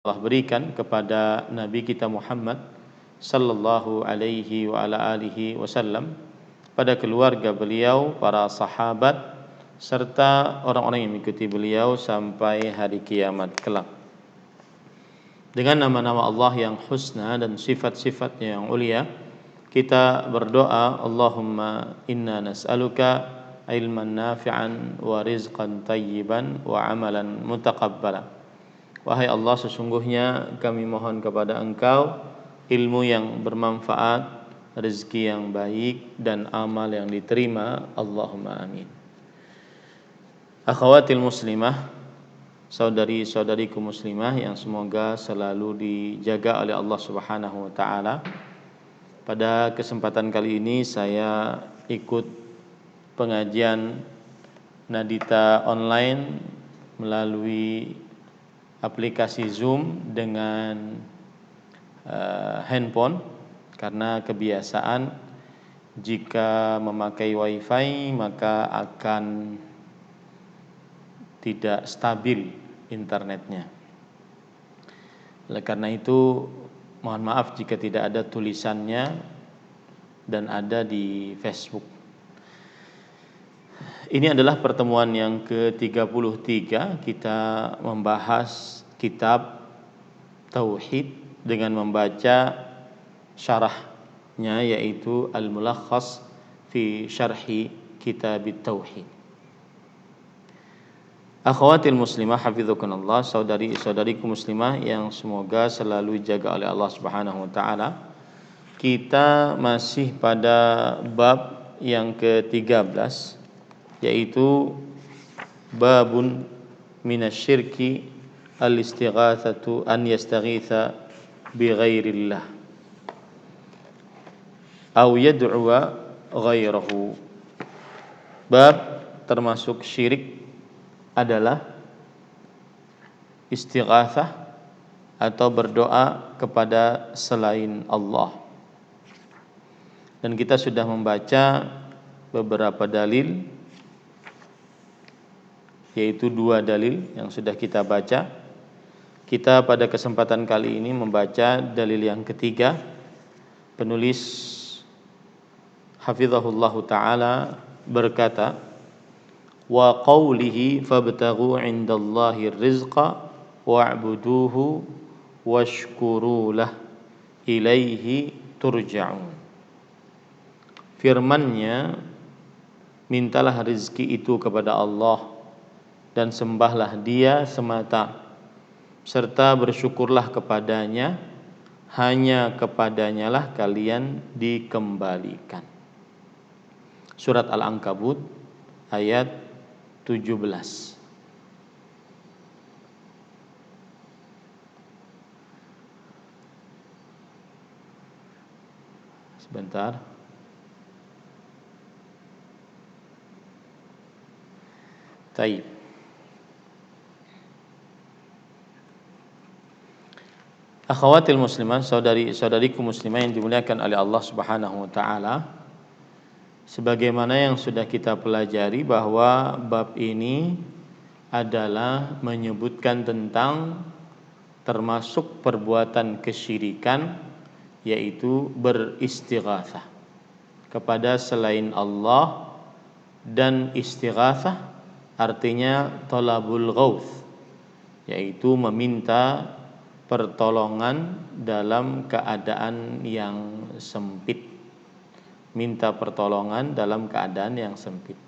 Allah berikan kepada Nabi kita Muhammad sallallahu alaihi wa ala alihi wasallam, pada keluarga beliau, para sahabat, serta orang-orang yang mengikuti beliau sampai hari kiamat kelak. Dengan nama-nama Allah yang husna dan sifat-sifatnya yang ulia, kita berdoa, Allahumma inna nas'aluka ilman nafi'an wa rizqan tayyiban wa amalan mutaqabbala. Wahai Allah, sesungguhnya kami mohon kepada Engkau ilmu yang bermanfaat, rezeki yang baik, dan amal yang diterima. Allahumma amin. Akhawatil muslimah, saudari-saudariku muslimah yang semoga selalu dijaga oleh Allah Subhanahu wa taala. Pada kesempatan kali ini saya ikut pengajian Nadita online melalui aplikasi Zoom dengan handphone, karena kebiasaan jika memakai wifi maka akan tidak stabil internetnya. Oleh karena itu mohon maaf jika tidak ada tulisannya dan ada di Facebook. Ini adalah pertemuan yang ke-33. Kita membahas kitab Tauhid dengan membaca syarahnya, yaitu Al-Mulakhas fi Syarhi Kitab Tauhid. Akhawatil muslimah hafizakumullah, saudari-saudariku muslimah yang semoga selalu dijaga oleh Allah Subhanahu wa taala. Kita masih pada bab yang ke-13, yaitu babun minasyirki al-istighatsatu an yastaghitsa bi ghairillah aw yad'uwa ghairahu. Bab termasuk syirik adalah istighatsah atau berdoa kepada selain Allah. Dan kita sudah membaca beberapa dalil, yaitu 2 dalil yang sudah kita baca. Kita pada kesempatan kali ini membaca dalil yang ketiga. Penulis hafizahullahu ta'ala berkata, wa qawlihi fabtaghu 'indallahi rizqa wa'buduhu washkuru lah ilaihi turja'un. Firman-Nya, mintalah rezeki itu kepada Allah dan sembahlah Dia semata, serta bersyukurlah kepadanya, hanya kepadanya lah kalian dikembalikan. Surat Al-Ankabut ayat 17. Sebentar. Taib. Akhawatil muslimah, saudari-saudariku muslimah yang dimuliakan oleh Allah Subhanahu wa taala, sebagaimana yang sudah kita pelajari bahwa bab ini adalah menyebutkan tentang termasuk perbuatan kesyirikan, yaitu beristighatsah kepada selain Allah. Dan istighatsah artinya talabul ghauth, yaitu meminta pertolongan dalam keadaan yang sempit. Minta pertolongan dalam keadaan yang sempit.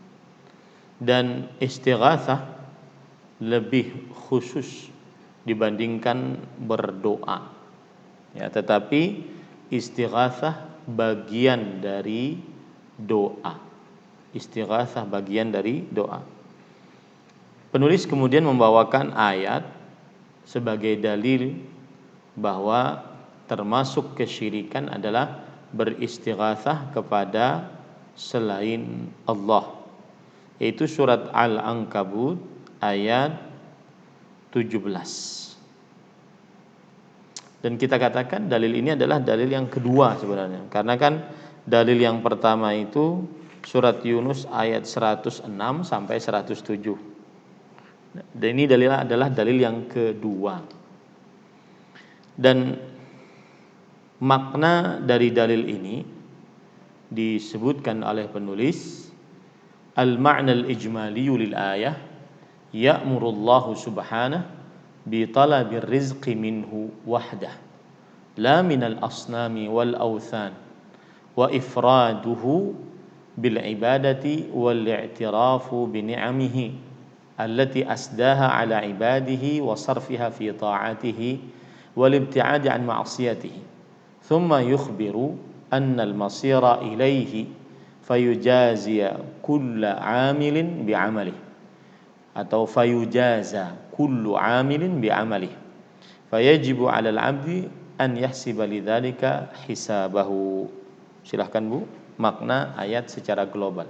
Dan istighatsah lebih khusus dibandingkan berdoa. Ya, tetapi istighatsah bagian dari doa. Istighatsah bagian dari doa. Penulis kemudian membawakan ayat sebagai dalil bahwa termasuk kesyirikan adalah beristighatsah kepada selain Allah, yaitu surat Al-Ankabut ayat 17. Dan kita katakan dalil ini adalah dalil yang kedua sebenarnya, karena kan dalil yang pertama itu surat Yunus ayat 106 sampai 107. Dan ini adalah dalil yang kedua. Dan makna dari dalil ini disebutkan oleh penulis, al-ma'na al-ijmali lil ayah ya'muru Allah subhanahu bi talabir rizqi minhu wahdah la minal asnami wal awthan wa ifraduhu bil ibadati wal i'tirafu bi ni'amihi allati asdaha ala ibadihi wa sarfiha fi ta'atihi wal ibti'adi an ma'siyatihi thumma yukhbiru anna al masira ilaihi fayujaziya kulla 'amilin bi 'amalihi atau fayujaza kullu 'amilin bi 'amalihi fayajibu 'alal 'abdi an yahsiba lidzalika hisabahu. Silahkan Bu, makna ayat secara global.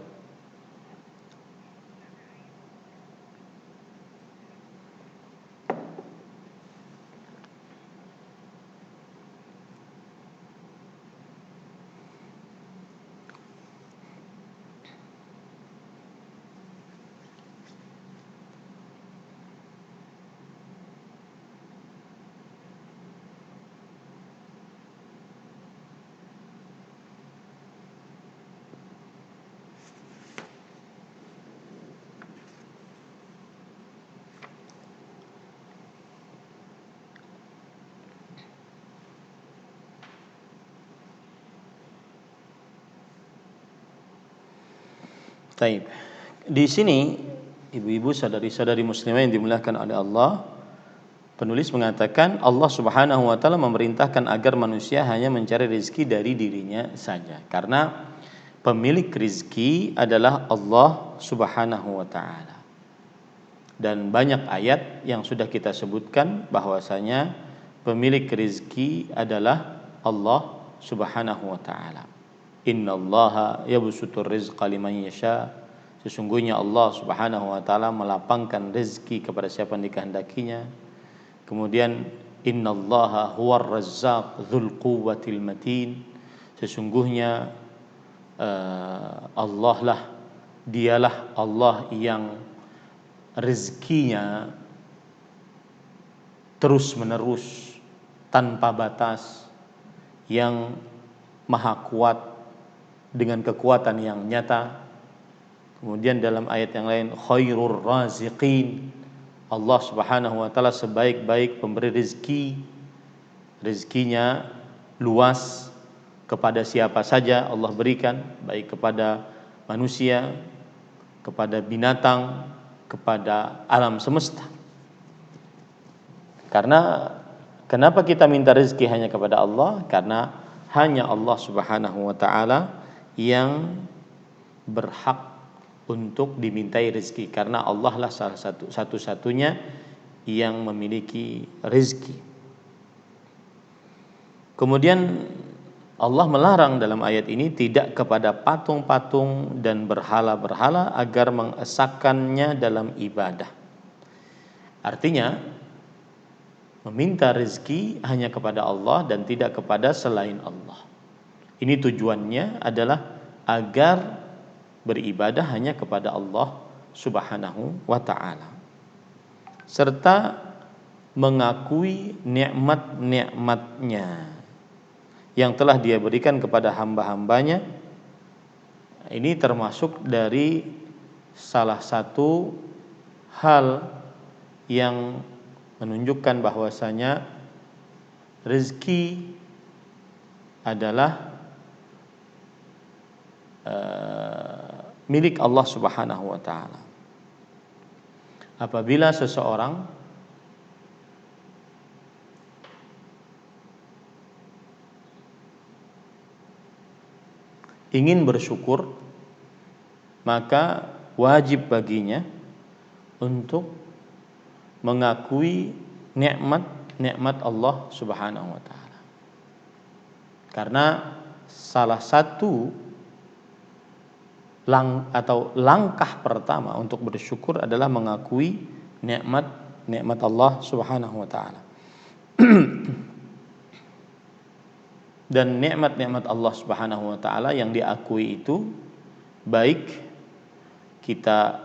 Taib. Di sini ibu-ibu, saudari-saudari muslimah yang dimuliakan oleh Allah, penulis mengatakan Allah Subhanahu wa taala memerintahkan agar manusia hanya mencari rezeki dari dirinya saja, karena pemilik rezeki adalah Allah Subhanahu wa taala. Dan banyak ayat yang sudah kita sebutkan bahwasanya pemilik rezeki adalah Allah Subhanahu wa taala. Innallaha yabsutur rizqa liman yasha. Sesungguhnya Allah Subhanahu wa taala melapangkan rezeki kepada siapa yang dikehendakinya. Kemudian innallaha huwar razzaq dzul quwwatil matin. Sesungguhnya Allah lah, dialah Allah yang rezekinya terus menerus tanpa batas, yang maha kuat dengan kekuatan yang nyata. Kemudian dalam ayat yang lain, khairur raziqin, Allah Subhanahu wa taala sebaik-baik pemberi rezeki. Rezekinya luas, kepada siapa saja Allah berikan, baik kepada manusia, kepada binatang, kepada alam semesta. Karena kenapa kita minta rezeki hanya kepada Allah? Karena hanya Allah Subhanahu wa taala yang berhak untuk dimintai rezeki, karena Allah lah satu-satunya yang memiliki rezeki. Kemudian Allah melarang dalam ayat ini tidak kepada patung-patung dan berhala-berhala agar mengesahkannya dalam ibadah. Artinya meminta rezeki hanya kepada Allah dan tidak kepada selain Allah. Ini tujuannya adalah agar beribadah hanya kepada Allah Subhanahu wa ta'ala, serta mengakui nikmat-nikmatnya yang telah Dia berikan kepada hamba-hambanya. Ini termasuk dari salah satu hal yang menunjukkan bahwasanya rezeki adalah milik Allah Subhanahu wa taala. Apabila seseorang ingin bersyukur, maka wajib baginya untuk mengakui nikmat-nikmat Allah Subhanahu wa taala. Karena salah satu langkah pertama untuk bersyukur adalah mengakui nikmat Allah Subhanahu wa taala. Dan nikmat-nikmat Allah Subhanahu wa taala yang diakui itu baik kita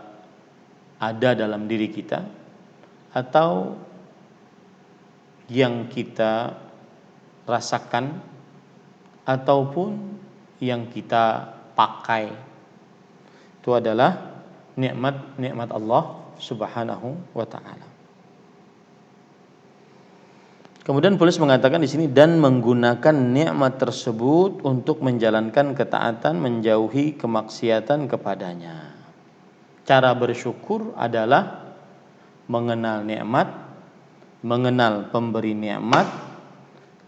ada dalam diri kita atau yang kita rasakan ataupun yang kita pakai itu adalah nikmat Allah Subhanahu wa taala. Kemudian penulis mengatakan di sini dan menggunakan nikmat tersebut untuk menjalankan ketaatan, menjauhi kemaksiatan kepadanya. Cara bersyukur adalah mengenal nikmat, mengenal pemberi nikmat,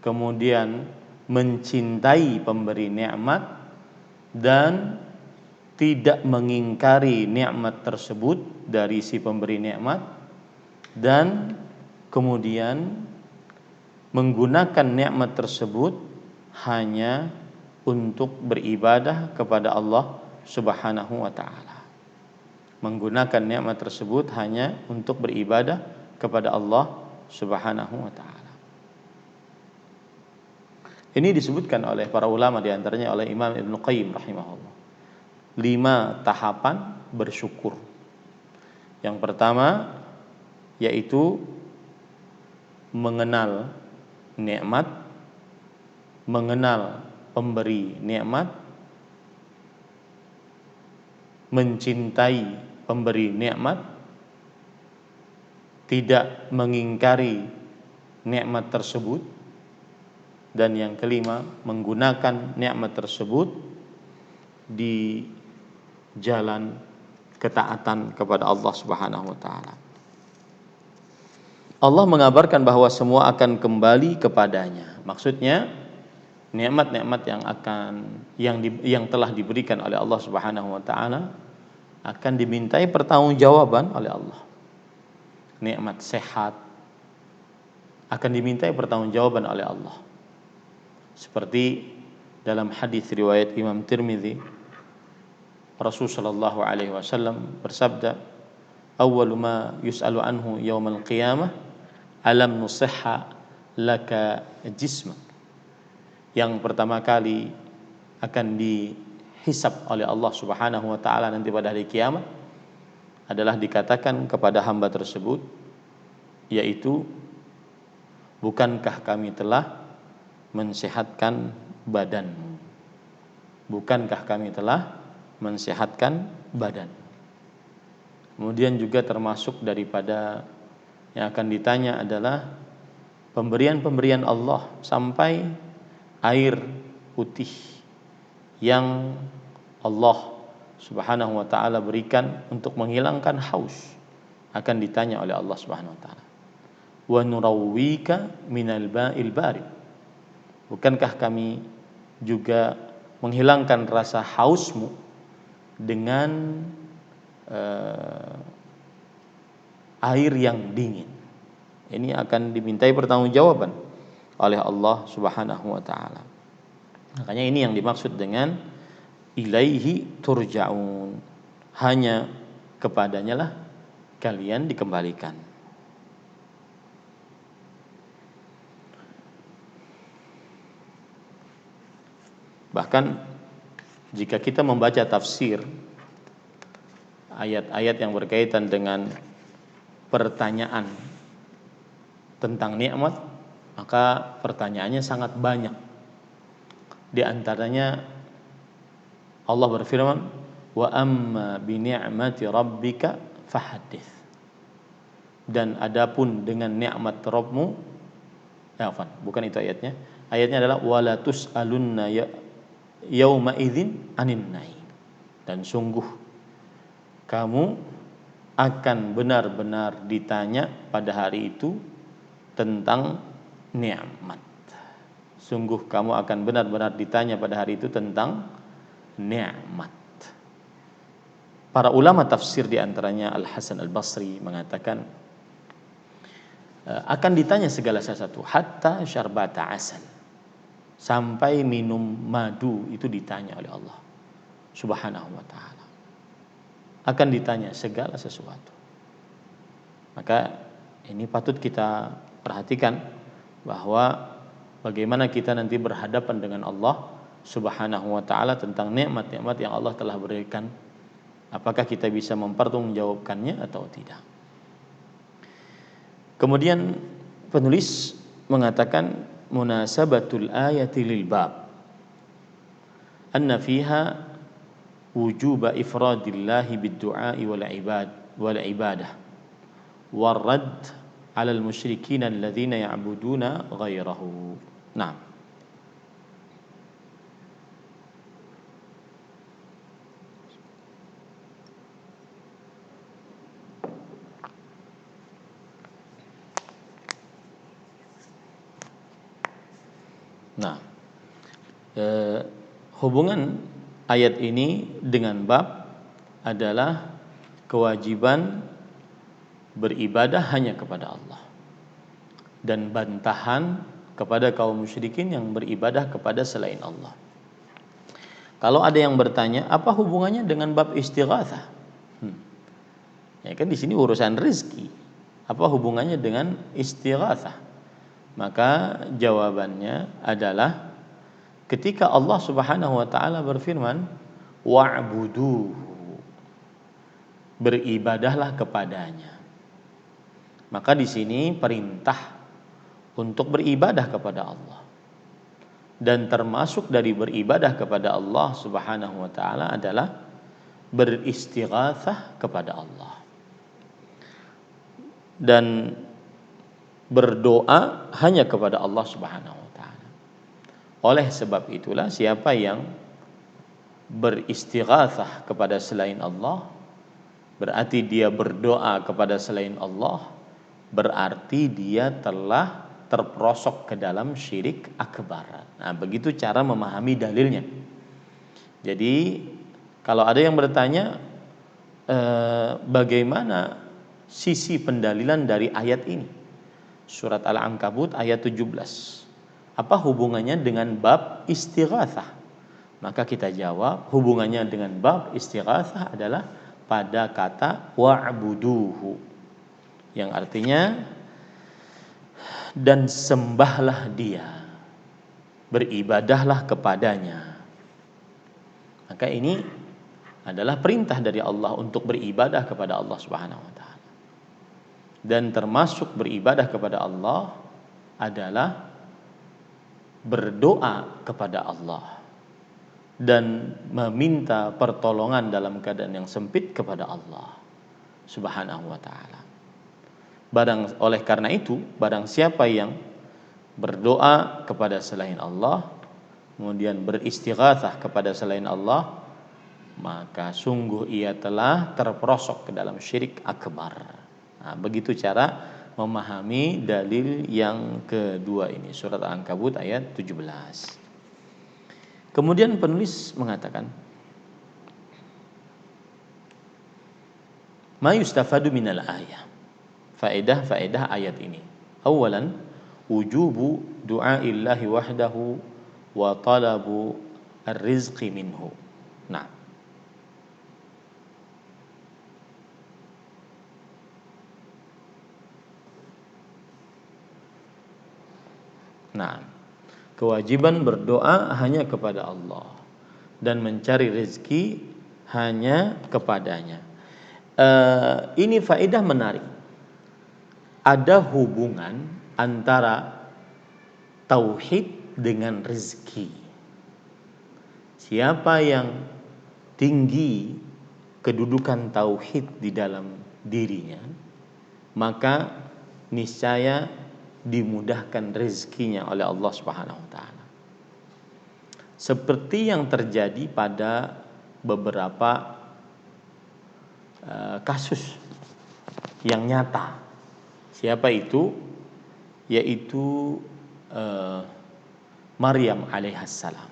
kemudian mencintai pemberi nikmat dan tidak mengingkari nikmat tersebut dari si pemberi nikmat, dan kemudian menggunakan nikmat tersebut hanya untuk beribadah kepada Allah Subhanahu wa taala. Menggunakan nikmat tersebut hanya untuk beribadah kepada Allah Subhanahu wa taala. Ini disebutkan oleh para ulama, di antaranya oleh Imam Ibnu Qayyim rahimahullah. 5 tahapan bersyukur. Yang pertama yaitu mengenal nikmat, mengenal pemberi nikmat, mencintai pemberi nikmat, tidak mengingkari nikmat tersebut, dan yang kelima menggunakan nikmat tersebut di jalan ketaatan kepada Allah Subhanahu wa taala. Allah mengabarkan bahwa semua akan kembali kepadanya. Maksudnya nikmat-nikmat yang telah diberikan oleh Allah Subhanahu wa taala akan dimintai pertanggungjawaban oleh Allah. Nikmat sehat akan dimintai pertanggungjawaban oleh Allah. Seperti dalam hadis riwayat Imam Tirmidzi, Rasul sallallahu alaihi wasallam bersabda, "Awwalu ma yus'alu anhu yaumal qiyamah alam nusihha laka jismak." Yang pertama kali akan dihisab oleh Allah Subhanahu wa taala nanti pada hari kiamat adalah dikatakan kepada hamba tersebut, yaitu, bukankah kami telah mensehatkan badanmu? Bukankah kami telah mensehatkan badan? Kemudian juga termasuk daripada yang akan ditanya adalah pemberian-pemberian Allah, sampai air putih yang Allah Subhanahu wa taala berikan untuk menghilangkan haus akan ditanya oleh Allah Subhanahu wa taala. Wa nurawwika minal ba'il barid. Bukankah kami juga menghilangkan rasa hausmu dengan air yang dingin? Ini akan dimintai pertanggungjawaban oleh Allah Subhanahu wa taala. Makanya ini yang dimaksud dengan ilaihi turja'un. Hanya kepadanya lah kalian dikembalikan. Bahkan jika kita membaca tafsir ayat-ayat yang berkaitan dengan pertanyaan tentang nikmat, maka pertanyaannya sangat banyak. Di antaranya Allah berfirman, wa amma bi ni'mati rabbika fahaddits. Dan adapun dengan nikmat Rabbmu, bukan itu ayatnya. Ayatnya adalah wala tus'alunna yauma idzin anin na'im. Dan sungguh kamu akan benar-benar ditanya pada hari itu tentang nikmat. Sungguh kamu akan benar-benar ditanya pada hari itu tentang nikmat. Para ulama tafsir di antaranya Al-Hasan Al-Basri mengatakan akan ditanya segala sesuatu, hatta syarbata asal, sampai minum madu itu ditanya oleh Allah Subhanahu wa taala. Akan ditanya segala sesuatu. Maka ini patut kita perhatikan bahwa bagaimana kita nanti berhadapan dengan Allah Subhanahu wa taala tentang nikmat-nikmat yang Allah telah berikan. Apakah kita bisa mempertanggungjawabkannya atau tidak? Kemudian penulis mengatakan munasabatul ayati lil bab anna fiha wujuba ifradillahi bid-du'a'i wal ibadah wal radd 'ala al-musyrikin alladhina ya'buduna ghairahu. Nah, nah hubungan ayat ini dengan bab adalah kewajiban beribadah hanya kepada Allah dan bantahan kepada kaum musyrikin yang beribadah kepada selain Allah. Kalau ada yang bertanya, apa hubungannya dengan bab istighatsah? Ya kan di sini urusan rezeki. Apa hubungannya dengan istighatsah? Maka jawabannya adalah ketika Allah Subhanahu wa taala berfirman, wa'buduhu, beribadahlah kepadanya. Maka di sini perintah untuk beribadah kepada Allah. Dan termasuk dari beribadah kepada Allah Subhanahu wa taala adalah beristighatsah kepada Allah. Dan berdoa hanya kepada Allah Subhanahu wa taala. Oleh sebab itulah siapa yang beristighatsah kepada selain Allah, berarti dia berdoa kepada selain Allah, berarti dia telah terperosok ke dalam syirik akbar. Nah, begitu cara memahami dalilnya. Jadi kalau ada yang bertanya bagaimana sisi pendalilan dari ayat ini, surat Al-Ankabut ayat 17, apa hubungannya dengan bab istighatsah? Maka kita jawab, hubungannya dengan bab istighatsah adalah pada kata wa'buduhu, yang artinya dan sembahlah dia, beribadahlah kepadanya. Maka ini adalah perintah dari Allah untuk beribadah kepada Allah Subhanahu wa taala. Dan termasuk beribadah kepada Allah adalah berdoa kepada Allah dan meminta pertolongan dalam keadaan yang sempit kepada Allah Subhanahu wa taala. Oleh karena itu, barang siapa yang berdoa kepada selain Allah, kemudian beristighatsah kepada selain Allah, maka sungguh ia telah terperosok ke dalam syirik akbar. Nah, begitu cara memahami dalil yang kedua ini, surat Al-Ankabut ayat 17. Kemudian penulis mengatakan, ma yustafadu minal ayah. Faedah ayat ini. Awalan, wujubu du'aillahi wahdahu wa talabu ar-rizqi minhu. Nah, kewajiban berdoa hanya kepada Allah dan mencari rezeki hanya kepadanya. Ini faedah menarik. Ada hubungan antara tauhid dengan rezeki. Siapa yang tinggi kedudukan tauhid di dalam dirinya, maka niscaya dimudahkan rezekinya oleh Allah Subhanahu wa taala. Seperti yang terjadi pada beberapa kasus yang nyata. Siapa itu? Yaitu Maryam alaihissalam.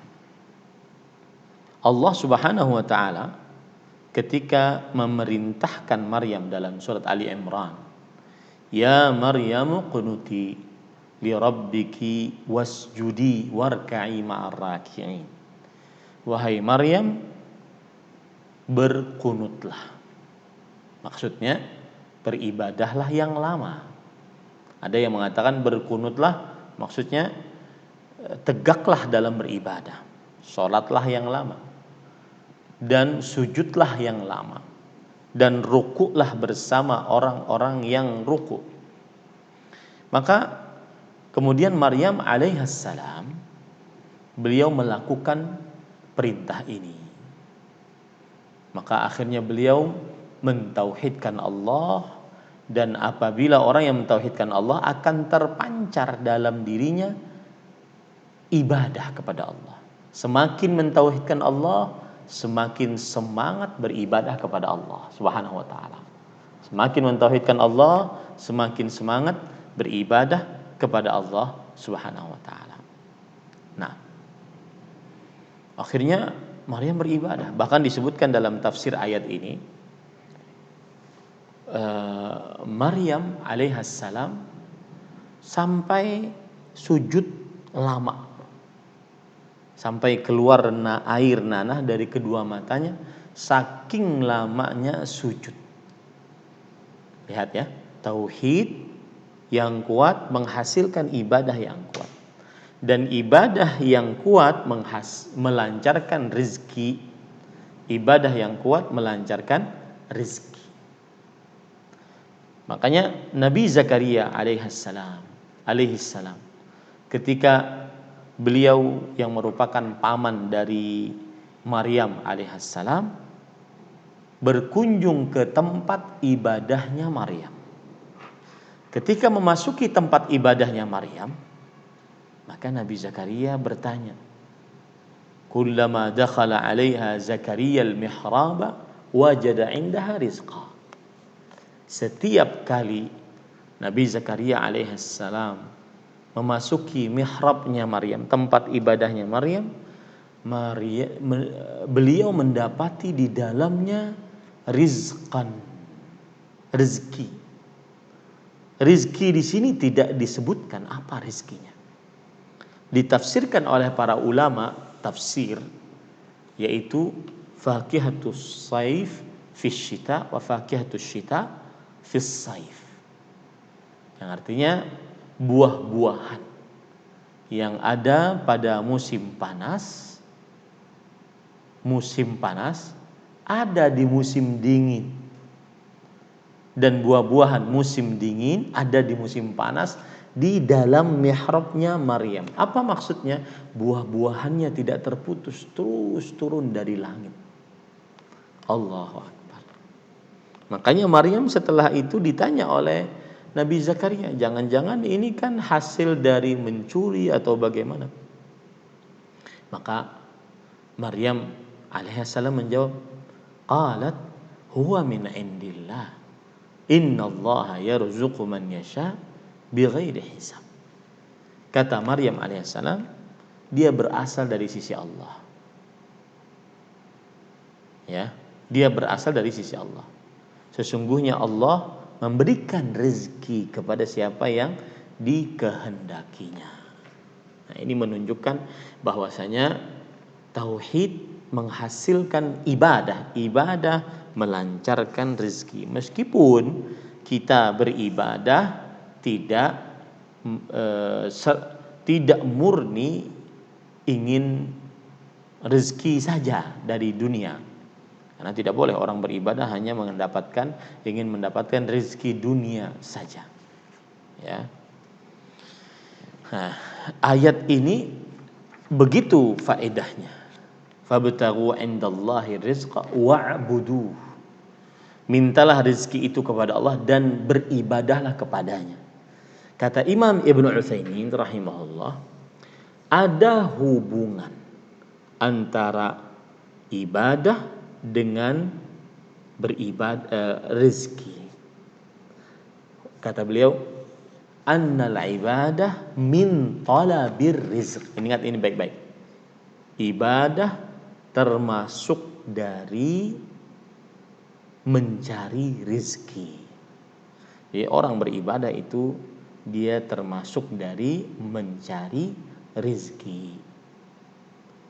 Allah Subhanahu wa taala ketika memerintahkan Maryam dalam surat Ali Imran, ya Maryamu qunuti li rabbiki wasjudi warka'i ma'ar raki'in. Wahai Maryam, berkunutlah. Maksudnya beribadahlah yang lama. Ada yang mengatakan berkunutlah maksudnya tegaklah dalam beribadah, sholatlah yang lama, dan sujudlah yang lama, dan rukuklah bersama orang-orang yang rukuk. Maka Kemudian Maryam alaihissalam, beliau melakukan perintah ini. Maka akhirnya beliau mentauhidkan Allah, dan apabila orang yang mentauhidkan Allah akan terpancar dalam dirinya ibadah kepada Allah. Semakin mentauhidkan Allah, semakin semangat beribadah kepada Allah Subhanahu wa taala. Semakin mentauhidkan Allah, semakin semangat beribadah kepada Allah Subhanahu wa taala. Nah, akhirnya Maryam beribadah. Bahkan disebutkan dalam tafsir ayat ini, Maryam alaihissalam sampai sujud lama, sampai keluar air nanah dari kedua matanya, saking lamanya sujud. Lihat ya, tauhid yang kuat menghasilkan ibadah yang kuat, dan ibadah yang kuat melancarkan rezeki. Ibadah yang kuat melancarkan rezeki. Makanya Nabi Zakaria alaihissalam ketika beliau yang merupakan paman dari Maryam alaihissalam berkunjung ke tempat ibadahnya Maryam. Ketika memasuki tempat ibadahnya Maryam, maka Nabi Zakaria bertanya, kullama dakhala 'alaiha Zakaria al-mihraba wajada 'indaha rizqa. Setiap kali Nabi Zakaria alaihissalam memasuki mihrabnya Maryam, tempat ibadahnya Maryam, beliau mendapati di dalamnya rizqan, rezeki. Rezeki di sini tidak disebutkan apa rezekinya. Ditafsirkan oleh para ulama tafsir, yaitu fakihatus saif fis syita wa fakihatus syita fis saif, yang artinya buah-buahan yang ada pada musim panas ada di musim dingin, dan buah-buahan musim dingin ada di musim panas di dalam mihrabnya Maryam. Apa maksudnya? Buah-buahannya tidak terputus, terus turun dari langit. Allahu Akbar. Makanya Maryam setelah itu ditanya oleh Nabi Zakaria, jangan-jangan ini kan hasil dari mencuri atau bagaimana? Maka Maryam alaihissalam menjawab, qalat huwa min indillah, innallaha yarzuqu man yasha bighairi hisab. Kata Maryam alaihissalam, dia berasal dari sisi Allah. Ya, dia berasal dari sisi Allah. Sesungguhnya Allah memberikan rezeki kepada siapa yang dikehendakinya. Nah, ini menunjukkan bahwasanya tauhid menghasilkan ibadah melancarkan rezeki. Meskipun kita beribadah tidak murni ingin rezeki saja dari dunia. Karena tidak boleh orang beribadah hanya ingin mendapatkan rezeki dunia saja. Ya. Nah, ayat ini begitu faedahnya. Fabtaghu 'indallahi rizqa wa'budu. Mintalah rezeki itu kepada Allah dan beribadahlah kepadanya. Kata Imam Ibnu Utsaimin rahimahullah, ada hubungan antara ibadah dengan rezeki. Kata beliau, annal ibadah min talabir rizq. Ingat ini baik-baik. Ibadah termasuk dari mencari rezeki. Jadi orang beribadah itu dia termasuk dari mencari rezeki.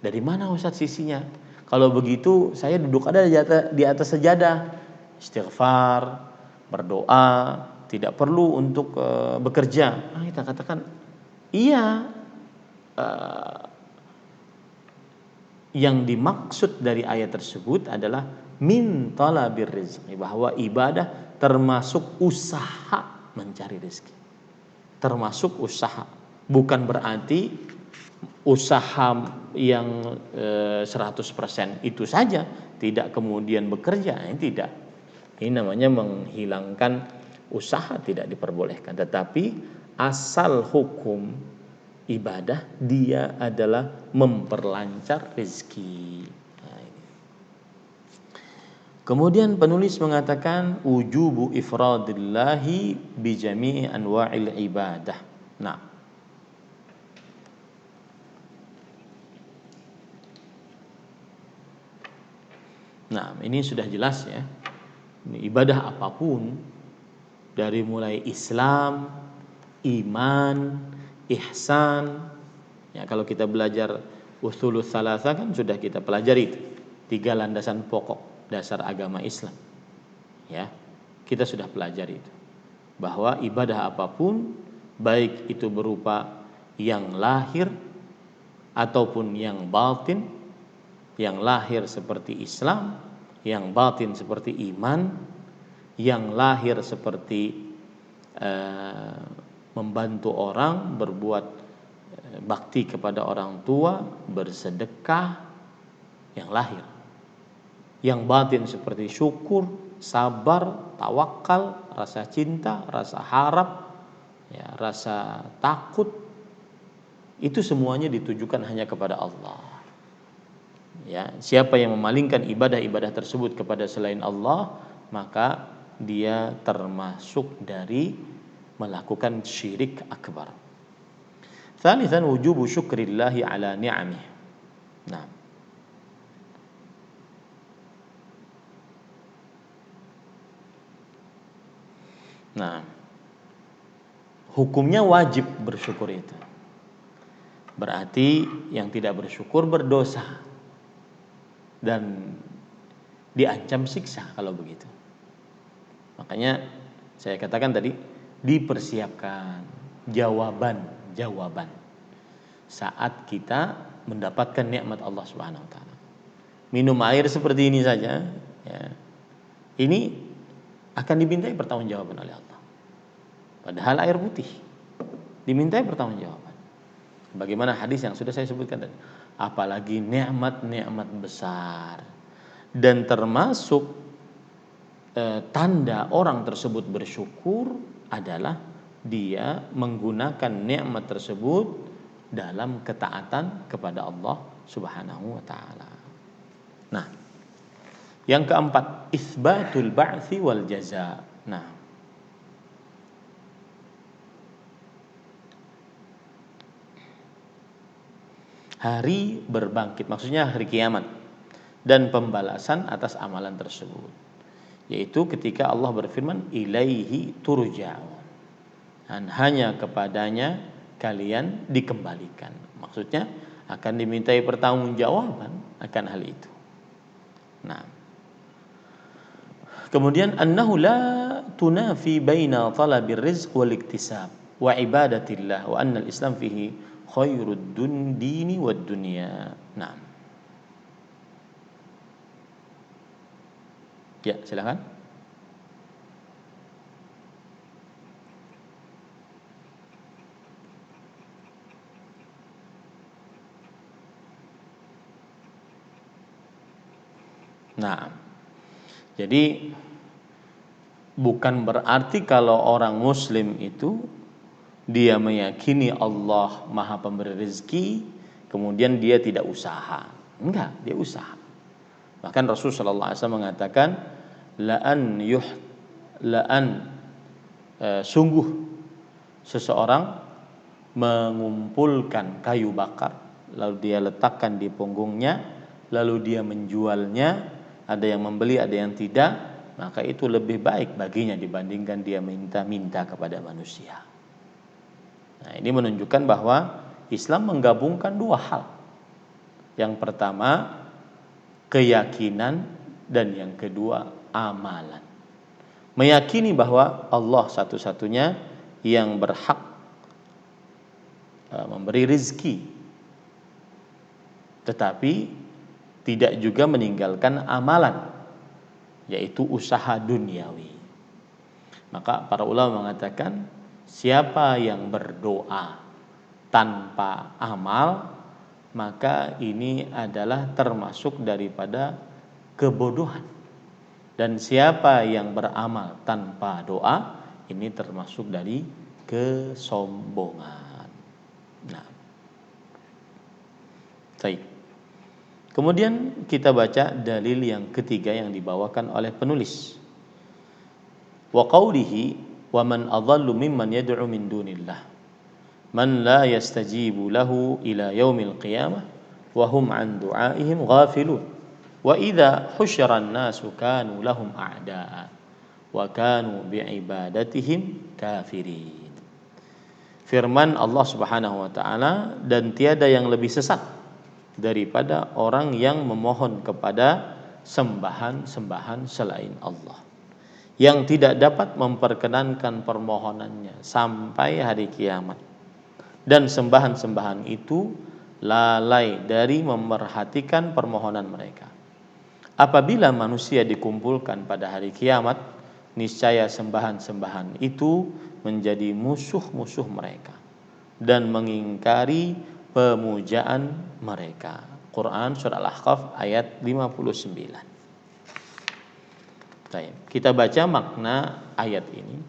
Dari mana Ustaz sisinya? Kalau begitu saya duduk ada di atas sajadah, istighfar, berdoa, tidak perlu untuk bekerja. Nah, kita katakan iya, yang dimaksud dari ayat tersebut adalah min talabir rizqi, bahwa ibadah termasuk usaha mencari rezeki. Termasuk usaha. Bukan berarti usaha yang 100% itu saja, tidak kemudian bekerja, tidak. Ini namanya menghilangkan usaha, tidak diperbolehkan. Tetapi asal hukum ibadah dia adalah memperlancar rezeki. Nah, ini. Kemudian penulis mengatakan wujubu ifradillahi bi jami'i anwa'il ibadah. Nah, ini sudah jelas ya. Ini ibadah apapun dari mulai Islam, iman, ihsan. Ya, kalau kita belajar usulul tsalatsa kan sudah kita pelajari itu. 3 landasan pokok dasar agama Islam. Ya. Kita sudah pelajari itu. Bahwa ibadah apapun baik itu berupa yang lahir ataupun yang batin, yang lahir seperti Islam, yang batin seperti iman, yang lahir seperti membantu orang, berbuat bakti kepada orang tua, bersedekah, yang lahir. Yang batin seperti syukur, sabar, tawakal, rasa cinta, rasa harap, ya, rasa takut, itu semuanya ditujukan hanya kepada Allah. Ya, siapa yang memalingkan ibadah-ibadah tersebut kepada selain Allah, maka dia termasuk dari melakukan syirik akbar. Tsalitsan wujubu syukrillahi ala ni'amih. Nah, hukumnya wajib bersyukur itu. Berarti yang tidak bersyukur berdosa dan diancam siksa kalau begitu. Makanya saya katakan tadi, dipersiapkan jawaban saat kita mendapatkan nikmat Allah Subhanahu wa taala. Minum air seperti ini saja, ya. Ini akan dimintai pertanggungjawaban oleh Allah. Padahal air putih dimintai pertanggungjawaban. Bagaimana hadis yang sudah saya sebutkan tadi. Apalagi nikmat-nikmat besar. Dan termasuk tanda orang tersebut bersyukur adalah dia menggunakan nikmat tersebut dalam ketaatan kepada Allah Subhanahu wa taala. Nah, yang keempat, itsbatul ba'tsi wal jaza. Nah, hari berbangkit, maksudnya hari kiamat dan pembalasan atas amalan tersebut, yaitu ketika Allah berfirman ilaihi turja'un, dan hanya kepadanya kalian dikembalikan. Maksudnya akan dimintai pertanggungjawaban akan hal itu. Nah, kemudian annahu la tunafi baina talabir rizq wal iktisab wa ibadatillah wa anna al-islam fihi khairud dini wad dunya. Nah. Ya, silakan. Nah, jadi bukan berarti kalau orang muslim itu dia meyakini Allah Maha Pemberi rezeki, kemudian dia tidak usaha. Enggak, dia usaha. Bahkan Rasulullah SAW mengatakan sungguh seseorang mengumpulkan kayu bakar lalu dia letakkan di punggungnya, lalu dia menjualnya, ada yang membeli ada yang tidak, maka itu lebih baik baginya dibandingkan dia minta-minta kepada manusia. Nah, ini menunjukkan bahwa Islam menggabungkan dua hal. Yang pertama keyakinan dan yang kedua amalan. Meyakini bahwa Allah satu-satunya yang berhak memberi rezeki, tetapi tidak juga meninggalkan amalan, yaitu usaha duniawi. Maka para ulama mengatakan siapa yang berdoa tanpa amal, maka ini adalah termasuk daripada kebodohan. Dan siapa yang beramal tanpa doa, ini termasuk dari kesombongan. Nah, baik. Kemudian kita baca dalil yang ketiga yang dibawakan oleh penulis. Wa qawlihi wa man adhallu mimman yad'u min dunillah man la yastajibu lahu ila yaumil qiyamah wa hum an du'aihim ghafilun wa idza husyira an-nasu kanu lahum a'da'a wa kanu bi'ibadatihim kafirin. Firman Allah Subhanahu wa taala, dan tiada yang lebih sesat daripada orang yang memohon kepada sembahan-sembahan selain Allah, yang tidak dapat memperkenankan permohonannya sampai hari kiamat, dan sembahan-sembahan itu lalai dari memerhatikan permohonan mereka. Apabila manusia dikumpulkan pada hari kiamat, niscaya sembahan-sembahan itu menjadi musuh-musuh mereka dan mengingkari pemujaan mereka. Quran surah Al-Ahqaf ayat 59. Baik, kita baca makna ayat ini.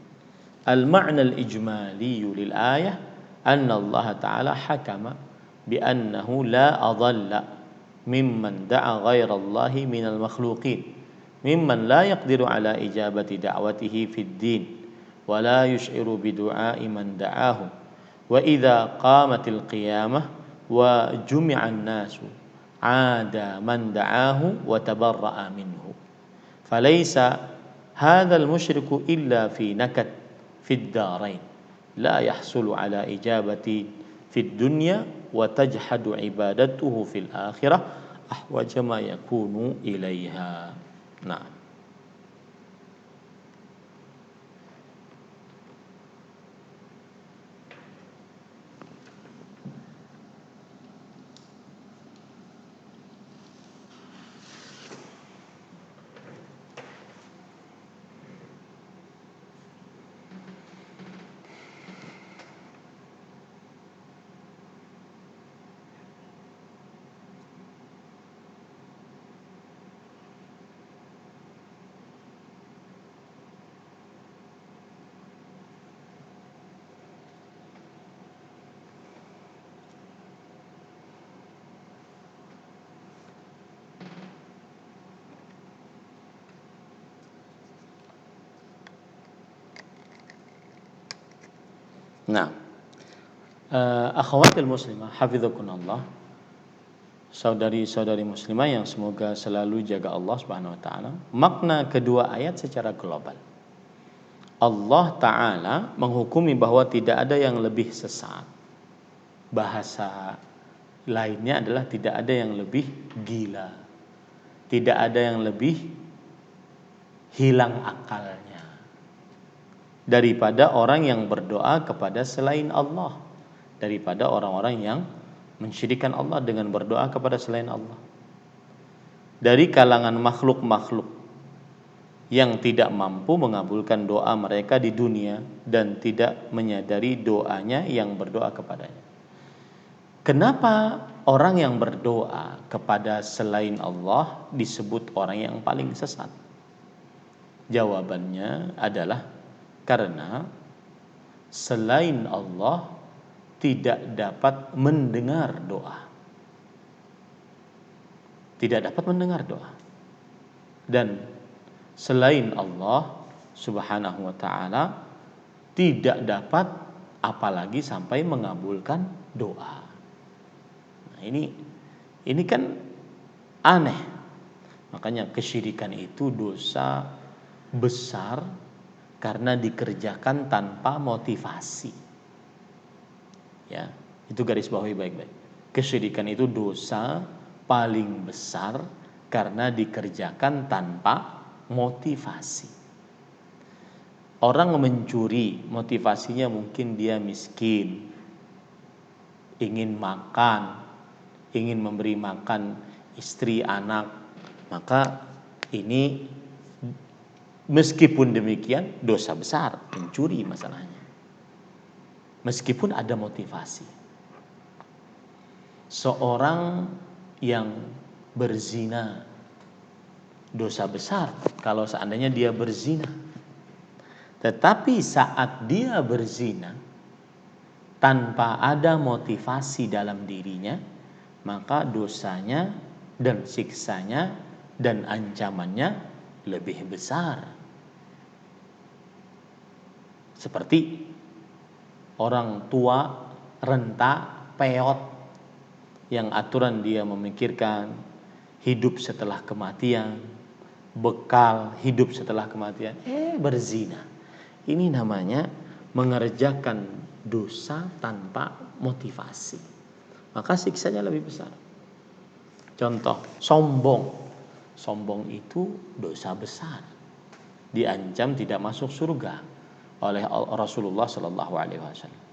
Al-ma'na al-ijmali lil ayah anna Allah Ta'ala hakama bi annahu la adalla mimman da'a ghaira Allah minal makhluqin mimman la yaqdiru ala ijabati da'watihi fid din wa la yush'iru bi du'a'i man da'ahu wa idza qamatil qiyamah wa jumi'an nasu 'ada man da'ahu wa tabarra'a minhu falaysa hadzal musyriku illa fi nakad fid darain la yahsulu ala ijabati fid dunya wa tajhadu ibadatuhu fil akhirah ahwaja ma yakunu ilaiha. Nah, Nah, akhawatil muslimah hafizakunallah, saudari-saudari muslimah yang semoga selalu jaga Allah Subhanahu wa taala. Makna kedua ayat secara global. Allah taala menghukumi bahwa tidak ada yang lebih sesat. Bahasa lainnya adalah tidak ada yang lebih gila. Tidak ada yang lebih hilang akalnya daripada orang yang berdoa kepada selain Allah, daripada orang-orang yang mensyirikkan Allah dengan berdoa kepada selain Allah. Dari kalangan makhluk-makhluk yang tidak mampu mengabulkan doa mereka di dunia dan tidak menyadari doanya yang berdoa kepadanya. Kenapa orang yang berdoa kepada selain Allah disebut orang yang paling sesat? Jawabannya adalah karena selain Allah tidak dapat mendengar doa. Tidak dapat mendengar doa. Dan selain Allah Subhanahu wa taala tidak dapat apalagi sampai mengabulkan doa. Nah, ini kan aneh. Makanya kesyirikan itu dosa besar karena dikerjakan tanpa motivasi. Ya, itu garis bawahi baik-baik. Kesyirikan itu dosa paling besar karena dikerjakan tanpa motivasi. Orang mencuri, motivasinya mungkin dia miskin, ingin makan, ingin memberi makan istri, anak, maka ini meskipun demikian dosa besar, mencuri masalahnya. Meskipun ada motivasi. Seorang yang berzina, dosa besar kalau seandainya dia berzina. Tetapi saat dia berzina tanpa ada motivasi dalam dirinya, maka dosanya dan siksanya dan ancamannya lebih besar. Seperti orang tua renta peot yang aturan dia memikirkan hidup setelah kematian, bekal hidup setelah kematian, berzina. Ini namanya mengerjakan dosa tanpa motivasi. Maka siksanya lebih besar. Contoh, sombong. Sombong itu dosa besar. Diancam tidak masuk surga oleh Rasulullah Sallallahu Alaihi Wasallam.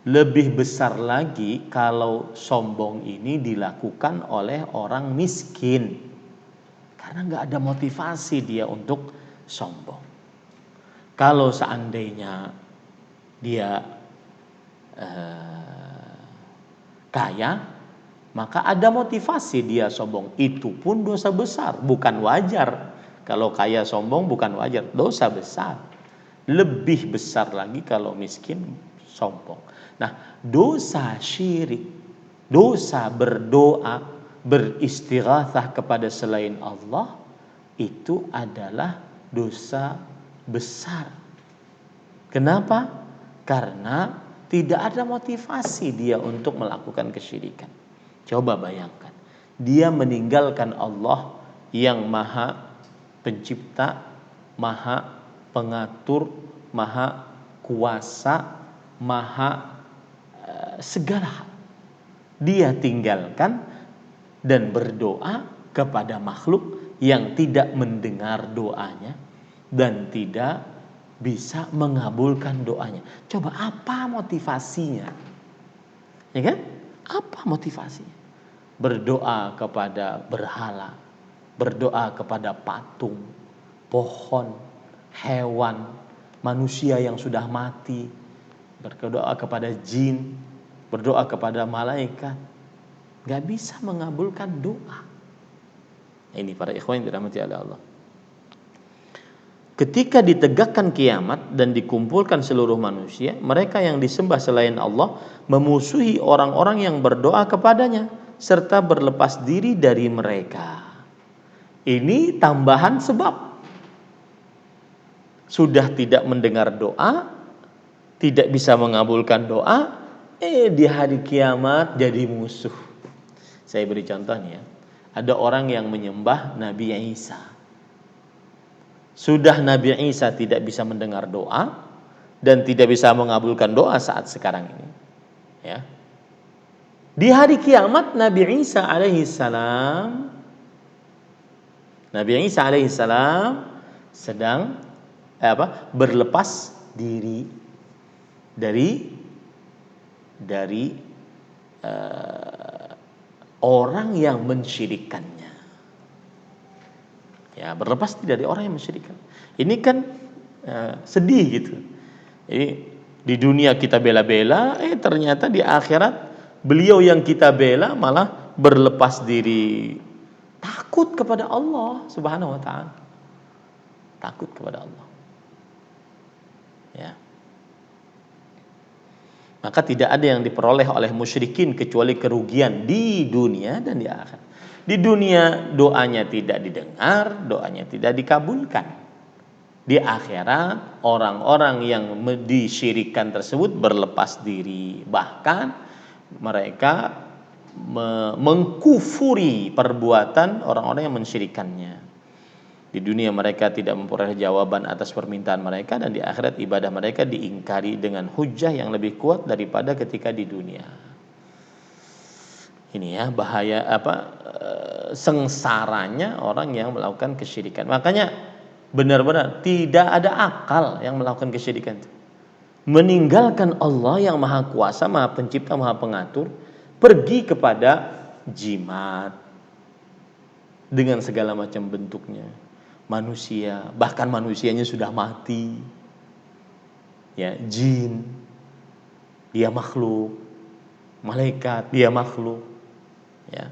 Lebih besar lagi kalau sombong ini dilakukan oleh orang miskin, karena nggak ada motivasi dia untuk sombong. Kalau seandainya dia kaya, maka ada motivasi dia sombong. Itu pun dosa besar, bukan wajar. Kalau kaya sombong bukan wajar, dosa besar. Lebih besar lagi kalau miskin sombong. Nah, dosa syirik, dosa berdoa, beristighatsah kepada selain Allah, itu adalah dosa besar. Kenapa? Karena tidak ada motivasi dia untuk melakukan kesyirikan. Coba bayangkan, dia meninggalkan Allah yang maha pencipta, maha pengatur, maha kuasa, maha segala hal. Dia tinggalkan dan berdoa kepada makhluk yang tidak mendengar doanya dan tidak bisa mengabulkan doanya. Coba apa motivasinya? Ya kan? Apa motivasinya? Berdoa kepada berhala, berdoa kepada patung, pohon, hewan, manusia yang sudah mati, berdoa kepada jin, berdoa kepada malaikat, gak bisa mengabulkan doa. Ini para ikhwan yang dirahmati oleh Allah. Ketika ditegakkan kiamat dan dikumpulkan seluruh manusia, mereka yang disembah selain Allah memusuhi orang-orang yang berdoa kepadanya serta berlepas diri dari mereka. Ini tambahan sebab. Sudah tidak mendengar doa, tidak bisa mengabulkan doa, di hari kiamat jadi musuh. Saya beri contohnya, ada orang yang menyembah Nabi Isa. Sudah Nabi Isa tidak bisa mendengar doa dan tidak bisa mengabulkan doa saat sekarang ini. Ya. Di hari kiamat Nabi Isa alaihissalam sedang berlepas diri dari orang yang mensyirikkannya. Ya, berlepas dari orang yang mensyirikkan. Ini kan sedih gitu. Jadi di dunia kita bela-bela, ternyata di akhirat beliau yang kita bela malah berlepas diri, takut kepada Allah Subhanahu wa taala. Takut kepada Allah. Ya. Maka tidak ada yang diperoleh oleh musyrikin kecuali kerugian di dunia dan di akhirat. Di dunia doanya tidak didengar, doanya tidak dikabulkan. Di akhirat orang-orang yang disyirikkan tersebut berlepas diri, bahkan mereka mengkufuri perbuatan orang-orang yang mensyirikkannya. Di dunia mereka tidak memperoleh jawaban atas permintaan mereka, dan di akhirat ibadah mereka diingkari dengan hujah yang lebih kuat daripada ketika di dunia. Ini ya bahaya sengsaranya orang yang melakukan kesyirikan. Makanya benar-benar tidak ada akal yang melakukan kesyirikan itu. Meninggalkan Allah yang maha kuasa, maha pencipta, maha pengatur, pergi kepada jimat dengan segala macam bentuknya. Manusia, bahkan manusianya sudah mati. Ya, jin, dia makhluk. Malaikat, dia makhluk. Ya.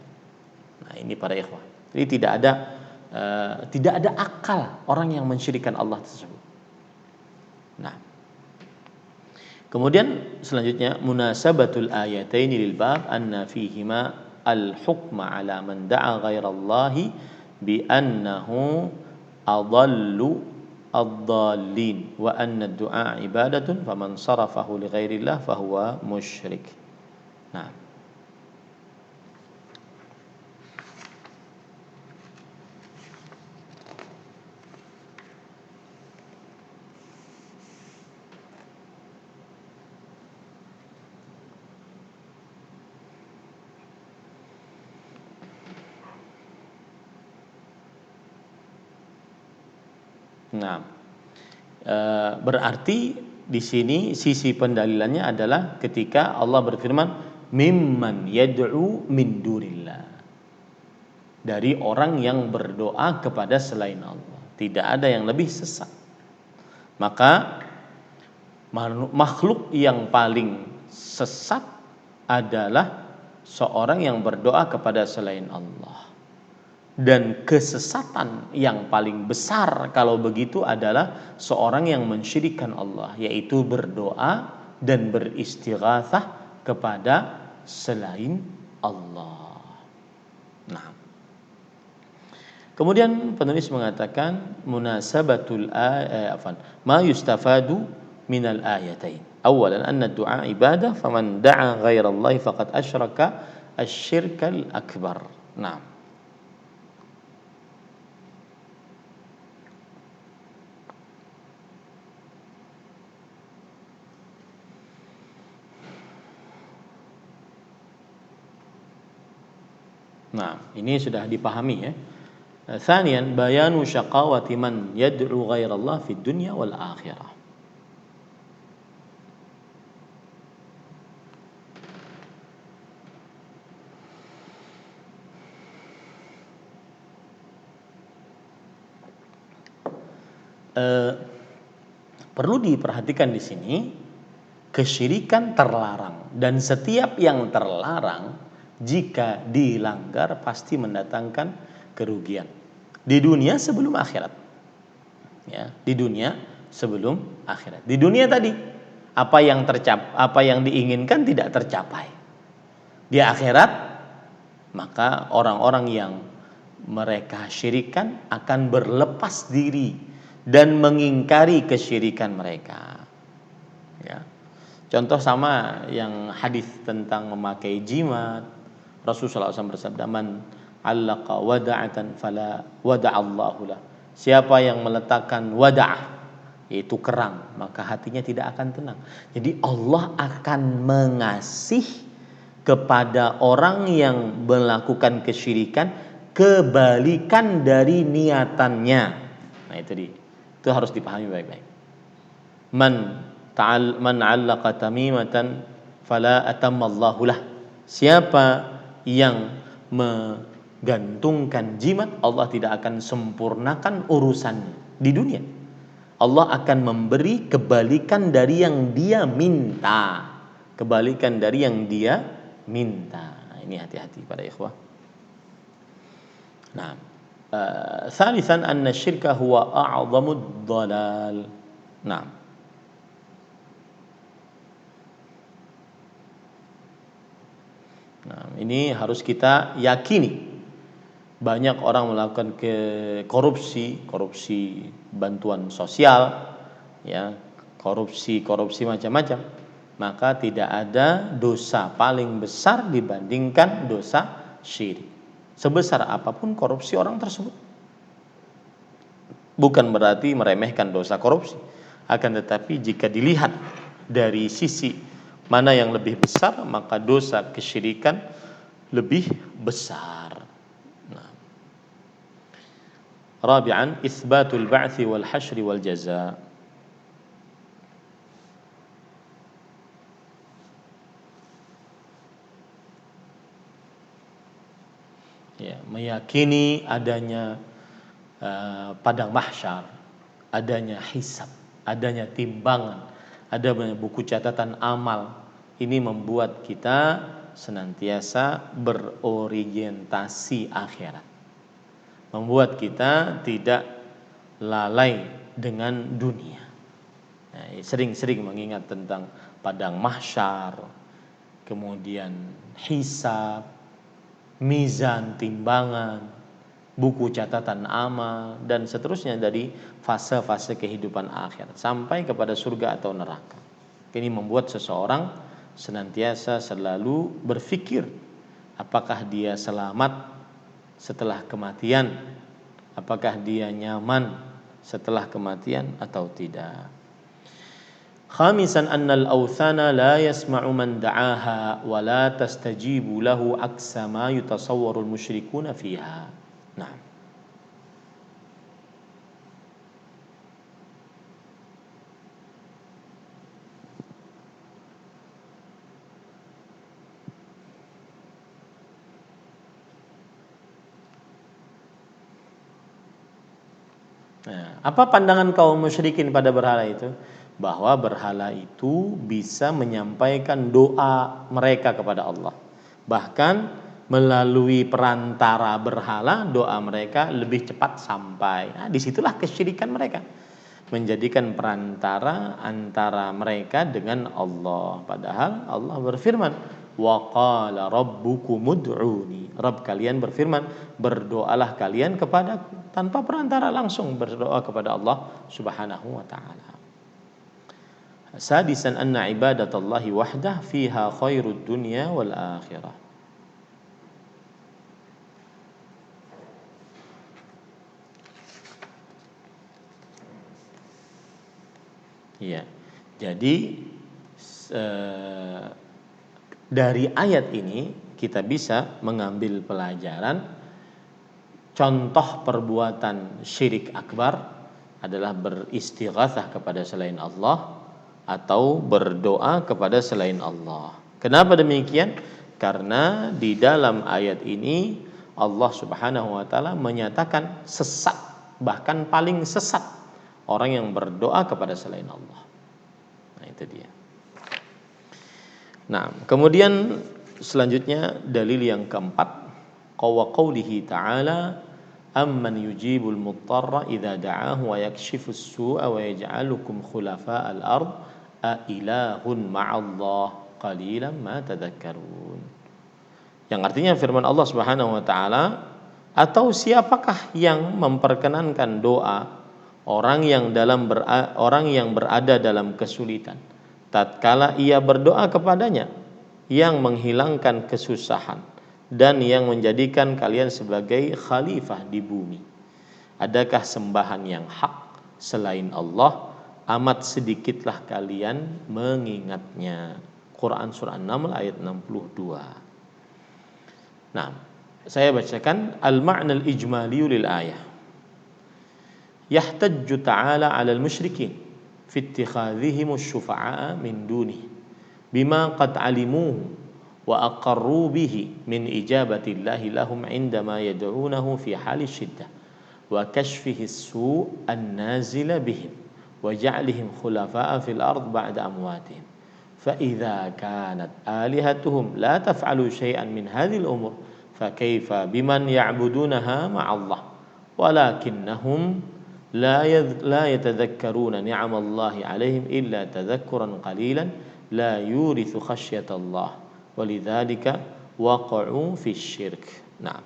Nah, ini para ikhwah. Jadi tidak ada akal orang yang mensyirikkan Allah tersebut. Nah, kemudian selanjutnya munasabatul ayataini lil bab anna fihima al hukma ala man da'a ghairallahi bi annahu adallu ad-dallin wa anna ad-du'a ibadatun faman sarafahu li ghairillah fahuwa musyrik. Nah, nah, berarti di sini sisi pendalilannya adalah ketika Allah berfirman mimman yad'u min dunillah, dari orang yang berdoa kepada selain Allah. Tidak ada yang lebih sesat. Maka makhluk yang paling sesat adalah seorang yang berdoa kepada selain Allah. Dan kesesatan yang paling besar kalau begitu adalah seorang yang mensyirikkan Allah, yaitu berdoa dan beristighatsah kepada selain Allah. Nah, kemudian penulis mengatakan munasabatul ma yustafadu minal ayatain. Awalan anna du'a ibadah faman da'a ghairallahi faqad asyraka asyirkal akbar. Nah, ini sudah dipahami ya. Tsaniyan bayanu syaqawati man yad'u ghairallah fid dunya wal akhirah. Perlu diperhatikan di sini, kesyirikan terlarang dan setiap yang terlarang jika dilanggar pasti mendatangkan kerugian di dunia sebelum akhirat. Ya, di dunia sebelum akhirat. Di dunia tadi apa yang diinginkan tidak tercapai. Di akhirat maka orang-orang yang mereka syirikan akan berlepas diri dan mengingkari kesyirikan mereka. Ya. Contoh sama yang hadis tentang memakai jimat. Rasulullah SAW bersabda, "Man 'allaqa wada'atan fala wada'allahu lah." Siapa yang meletakkan wada'ah, yaitu kerang, maka hatinya tidak akan tenang. Jadi Allah akan mengasih kepada orang yang melakukan kesyirikan kebalikan dari niatannya. Nah, itu harus dipahami baik-baik. Man 'allaqa tamimatan fala atammallahu lah. Siapa yang menggantungkan jimat, Allah tidak akan sempurnakan urusannya di dunia. Allah akan memberi kebalikan dari yang dia minta. Kebalikan dari yang dia minta. Ini hati-hati para ikhwah. Nah, thalithan anna syirka huwa a'zamud dhalal. Nah, ini harus kita yakini. Banyak orang melakukan korupsi bantuan sosial, ya, korupsi macam-macam. Maka tidak ada dosa paling besar dibandingkan dosa syirik. Sebesar apapun korupsi orang tersebut. Bukan berarti meremehkan dosa korupsi. Akan tetapi jika dilihat dari sisi mana yang lebih besar, maka dosa kesyirikan lebih besar. Nah. Rabi'an itsbatul ba'tsi wal hasyri wal jazaa. Ya, meyakini adanya padang mahsyar, adanya hisab, adanya timbangan, adanya buku catatan amal. Ini membuat kita senantiasa berorientasi akhirat. Membuat kita tidak lalai dengan dunia. Nah, sering-sering mengingat tentang padang mahsyar, kemudian hisab, mizan timbangan, buku catatan amal, dan seterusnya dari fase-fase kehidupan akhirat sampai kepada surga atau neraka. Ini membuat seseorang senantiasa selalu berpikir apakah dia selamat setelah kematian, apakah dia nyaman setelah kematian atau tidak. Khamisan annal awthana la yasma'u man da'aha wa la tastajibu lahu aksa ma yutasawwarul musyrikuna fiha. Nah. Nah, apa pandangan kaum musyrikin pada berhala itu? Bahwa berhala itu bisa menyampaikan doa mereka kepada Allah. Bahkan melalui perantara berhala doa mereka lebih cepat sampai. Nah, disitulah kesyirikan mereka. Menjadikan perantara antara mereka dengan Allah. Padahal Allah berfirman, wa qala rabbukum ud'uni. Rabb kalian berfirman, berdoalah kalian kepada tanpa perantara, langsung berdoa kepada Allah Subhanahu wa taala. Sadisan anna ibadatallahi wahdah fiha khairud dunya wal akhirah. Iya. Jadi dari ayat ini kita bisa mengambil pelajaran contoh perbuatan syirik akbar adalah beristighatsah kepada selain Allah atau berdoa kepada selain Allah. Kenapa demikian? Karena di dalam ayat ini Allah Subhanahu wa taala menyatakan sesat, bahkan paling sesat orang yang berdoa kepada selain Allah. Nah, itu dia. Nah, kemudian selanjutnya dalil yang keempat, qaulihi ta'ala amman yujibul muttarra idza da'ahu wa yakshifus su'a wa yaj'alukum khulafa'al ard a ilahun ma'allah qalilan ma tadhakkarun. Yang artinya firman Allah Subhanahu wa taala, atau siapakah yang memperkenankan doa orang yang berada dalam kesulitan tatkala ia berdoa kepadanya, yang menghilangkan kesusahan dan yang menjadikan kalian sebagai khalifah di bumi. Adakah sembahan yang hak selain Allah? Amat sedikitlah kalian mengingatnya. Quran surah An-Naml ayat 62. Nah, saya bacakan al-ma'na al-ijmali lil ayah. Yahtajju ta'ala 'ala al-musyrikin fi ittikhadhihim asy-syufa'a min dunihi bima qad 'alimuhu wa aqarru bihi min ijabati Allahi lahum 'indama yad'unahu fi hali syiddah wa kashfihi as-su' an-nazila bihim wa ja'lihim khulafa'a fil ard ba'da amwatihim fa idza kanat alihatuhum la taf'alu syai'an min hadhihi al-umur fa kaifa biman ya'budunaha ma'allah walakinnahum la yatadhakkaruna ni'amallahi 'alaihim illa tadhakkuran qalilan la yurithu khasyatallah walidzalika waqa'u fi syirk. Nah,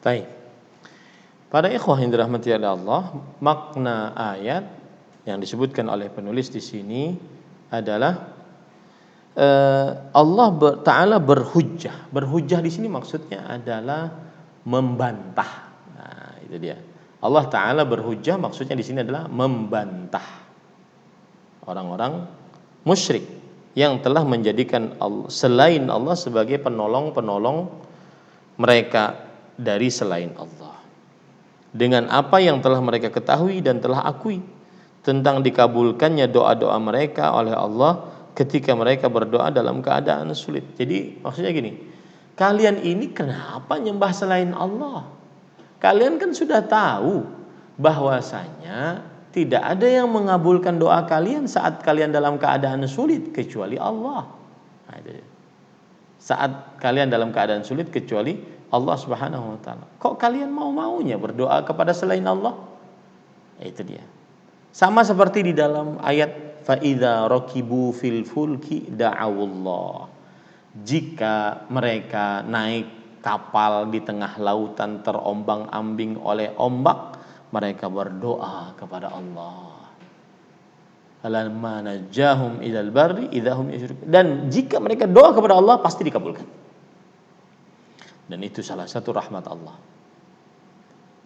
Baik. Para ikhwah yang dirahmati oleh Allah, makna ayat yang disebutkan oleh penulis di sini adalah Allah Ta'ala berhujjah. Berhujjah di sini maksudnya adalah membantah. Nah, itu dia. Allah Ta'ala berhujjah maksudnya di sini adalah membantah orang-orang musyrik yang telah menjadikan selain Allah sebagai penolong-penolong mereka dari selain Allah. Dengan apa yang telah mereka ketahui dan telah akui tentang dikabulkannya doa-doa mereka oleh Allah ketika mereka berdoa dalam keadaan sulit. Jadi maksudnya gini, kalian ini kenapa nyembah selain Allah? Kalian kan sudah tahu bahwasanya tidak ada yang mengabulkan doa kalian saat kalian dalam keadaan sulit kecuali Allah. Nah, itu dia. Saat kalian dalam keadaan sulit kecuali Allah Subhanahu wa taala. Kok kalian mau-maunya berdoa kepada selain Allah? Itu dia. Sama seperti di dalam ayat fa idza rakibu fil fulki da'awullah. Jika mereka naik kapal di tengah lautan terombang-ambing oleh ombak, mereka berdoa kepada Allah. Alamma najahum ilal barri idahum yusyrikun. Dan jika mereka doa kepada Allah pasti dikabulkan. Dan itu salah satu rahmat Allah.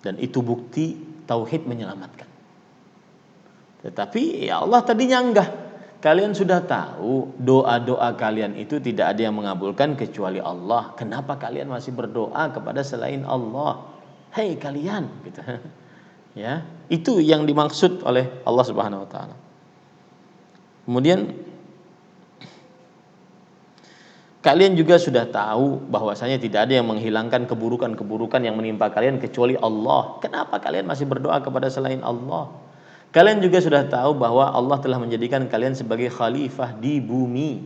Dan itu bukti tauhid menyelamatkan. Tetapi ya Allah tadi nyanggah. Kalian sudah tahu doa-doa kalian itu tidak ada yang mengabulkan kecuali Allah. Kenapa kalian masih berdoa kepada selain Allah? Hei kalian, gitu. Ya, itu yang dimaksud oleh Allah Subhanahu wa taala. Kemudian kalian juga sudah tahu bahwasanya tidak ada yang menghilangkan keburukan-keburukan yang menimpa kalian kecuali Allah. Kenapa kalian masih berdoa kepada selain Allah? Kalian juga sudah tahu bahwa Allah telah menjadikan kalian sebagai khalifah di bumi.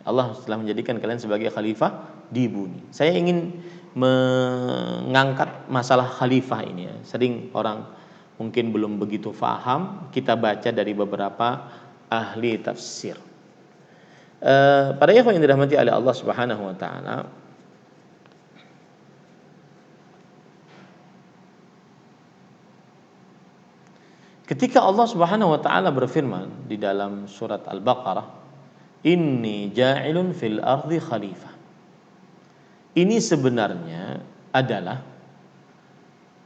Allah telah menjadikan kalian sebagai khalifah di bumi. Saya ingin mengangkat masalah khalifah ini ya. Sering orang mungkin belum begitu paham. Kita baca dari beberapa ahli tafsir. Para ikhwan yang dirahmati oleh Allah Subhanahu wa taala, ketika Allah Subhanahu wa taala berfirman di dalam surat Al-Baqarah, "Inni ja'ilun fil ardi khalifah." Ini sebenarnya adalah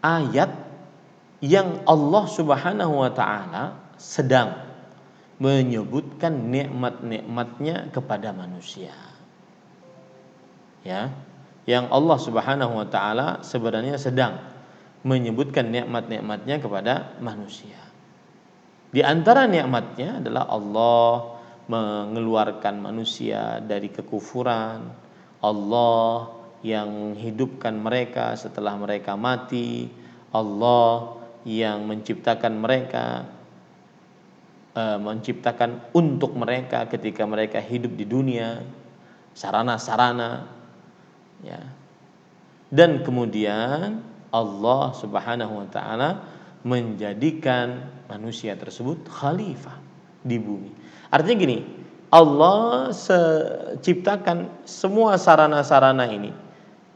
ayat yang Allah Subhanahu wa taala sedang menyebutkan nikmat-nikmatnya kepada manusia. Ya, yang Allah Subhanahu wa taala sebenarnya sedang menyebutkan nikmat-nikmatnya kepada manusia. Di antara nikmatnya adalah Allah mengeluarkan manusia dari kekufuran, Allah yang menghidupkan mereka setelah mereka mati, Allah yang menciptakan mereka, menciptakan untuk mereka ketika mereka hidup di dunia, sarana-sarana, ya. Dan kemudian Allah Subhanahu wa taala menjadikan manusia tersebut khalifah di bumi. Artinya gini, Allah ciptakan semua sarana-sarana ini.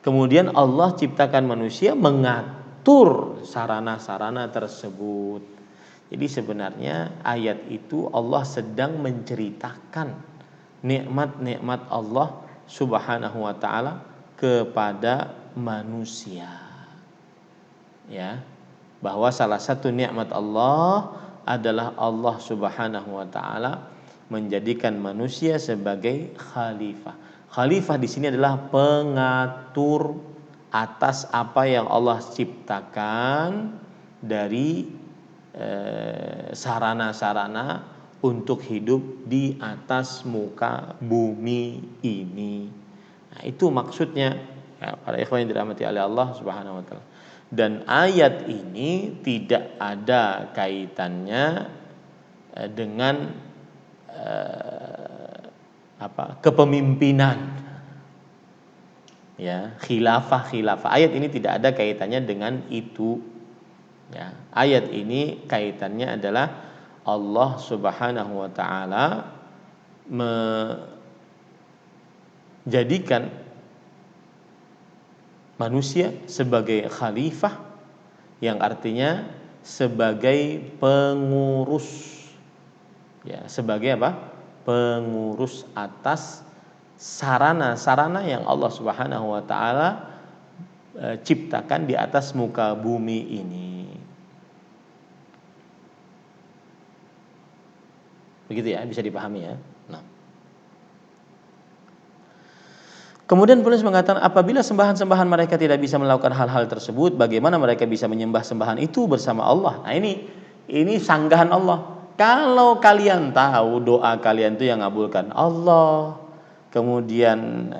Kemudian Allah ciptakan manusia mengatur sarana-sarana tersebut. Jadi sebenarnya ayat itu Allah sedang menceritakan nikmat-nikmat Allah Subhanahu wa taala kepada manusia. Ya, bahwa salah satu nikmat Allah adalah Allah Subhanahu wa taala menjadikan manusia sebagai khalifah. Khalifah di sini adalah pengatur atas apa yang Allah ciptakan dari sarana-sarana untuk hidup di atas muka bumi ini. Nah, itu maksudnya ya, para ikhwan yang dirahmati oleh Allah Subhanahu wa taala. Dan ayat ini tidak ada kaitannya dengan kepemimpinan. Ya, khilafah. Ayat ini tidak ada kaitannya dengan itu. Ya, ayat ini kaitannya adalah Allah Subhanahu wa taala menjadikan manusia sebagai khalifah, yang artinya sebagai pengurus, ya, sebagai apa? Pengurus atas sarana-sarana yang Allah Subhanahu wa taala ciptakan di atas muka bumi ini. Begitu ya, bisa dipahami ya. Nah, kemudian penulis mengatakan, apabila sembahan-sembahan mereka tidak bisa melakukan hal-hal tersebut, bagaimana mereka bisa menyembah sembahan itu bersama Allah? Nah, ini sanggahan Allah. Kalau kalian tahu doa kalian itu yang ngabulkan Allah, kemudian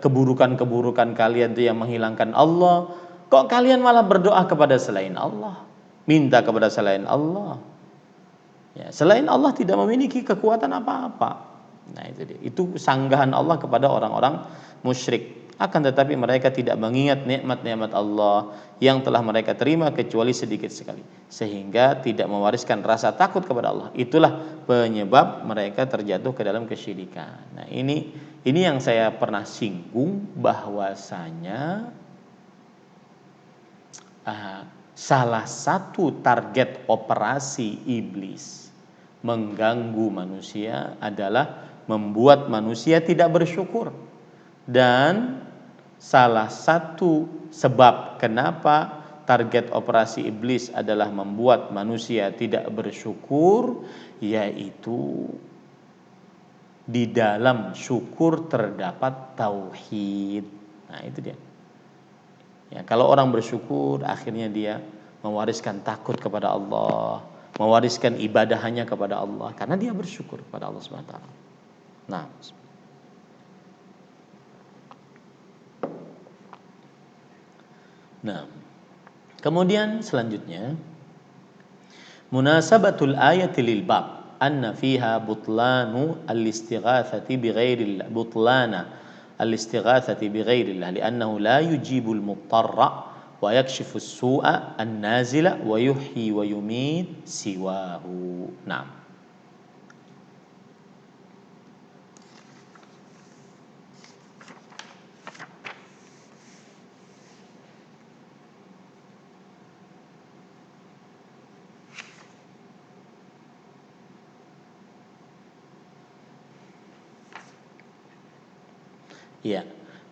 keburukan-keburukan kalian itu yang menghilangkan Allah, kok kalian malah berdoa kepada selain Allah, minta kepada selain Allah? Ya, selain Allah tidak memiliki kekuatan apa-apa. Nah, itu dia. Itu sanggahan Allah kepada orang-orang musyrik. Akan tetapi mereka tidak mengingat nikmat-nikmat Allah yang telah mereka terima kecuali sedikit sekali, sehingga tidak mewariskan rasa takut kepada Allah. Itulah penyebab mereka terjatuh ke dalam kesyirikan. Nah, ini yang saya pernah singgung, bahwasanya salah satu target operasi iblis mengganggu manusia adalah membuat manusia tidak bersyukur. Dan salah satu sebab kenapa target operasi iblis adalah membuat manusia tidak bersyukur, yaitu di dalam syukur terdapat tauhid. Nah, itu dia. Ya, kalau orang bersyukur, akhirnya dia mewariskan takut kepada Allah, mewariskan ibadah hanya kepada Allah, karena dia bersyukur kepada Allah Subhanahu wa taala. Nah, kemudian selanjutnya, munasabatul ayati lil bab anna fiha butlanu al-istighatsati bighairillah, butlana al-istighatsati bighairillah li'annahu la yujibul muttarra wa yakshifu as-su'a an-nazila wa yuhyi wa yumit siwahu. Nah, ya,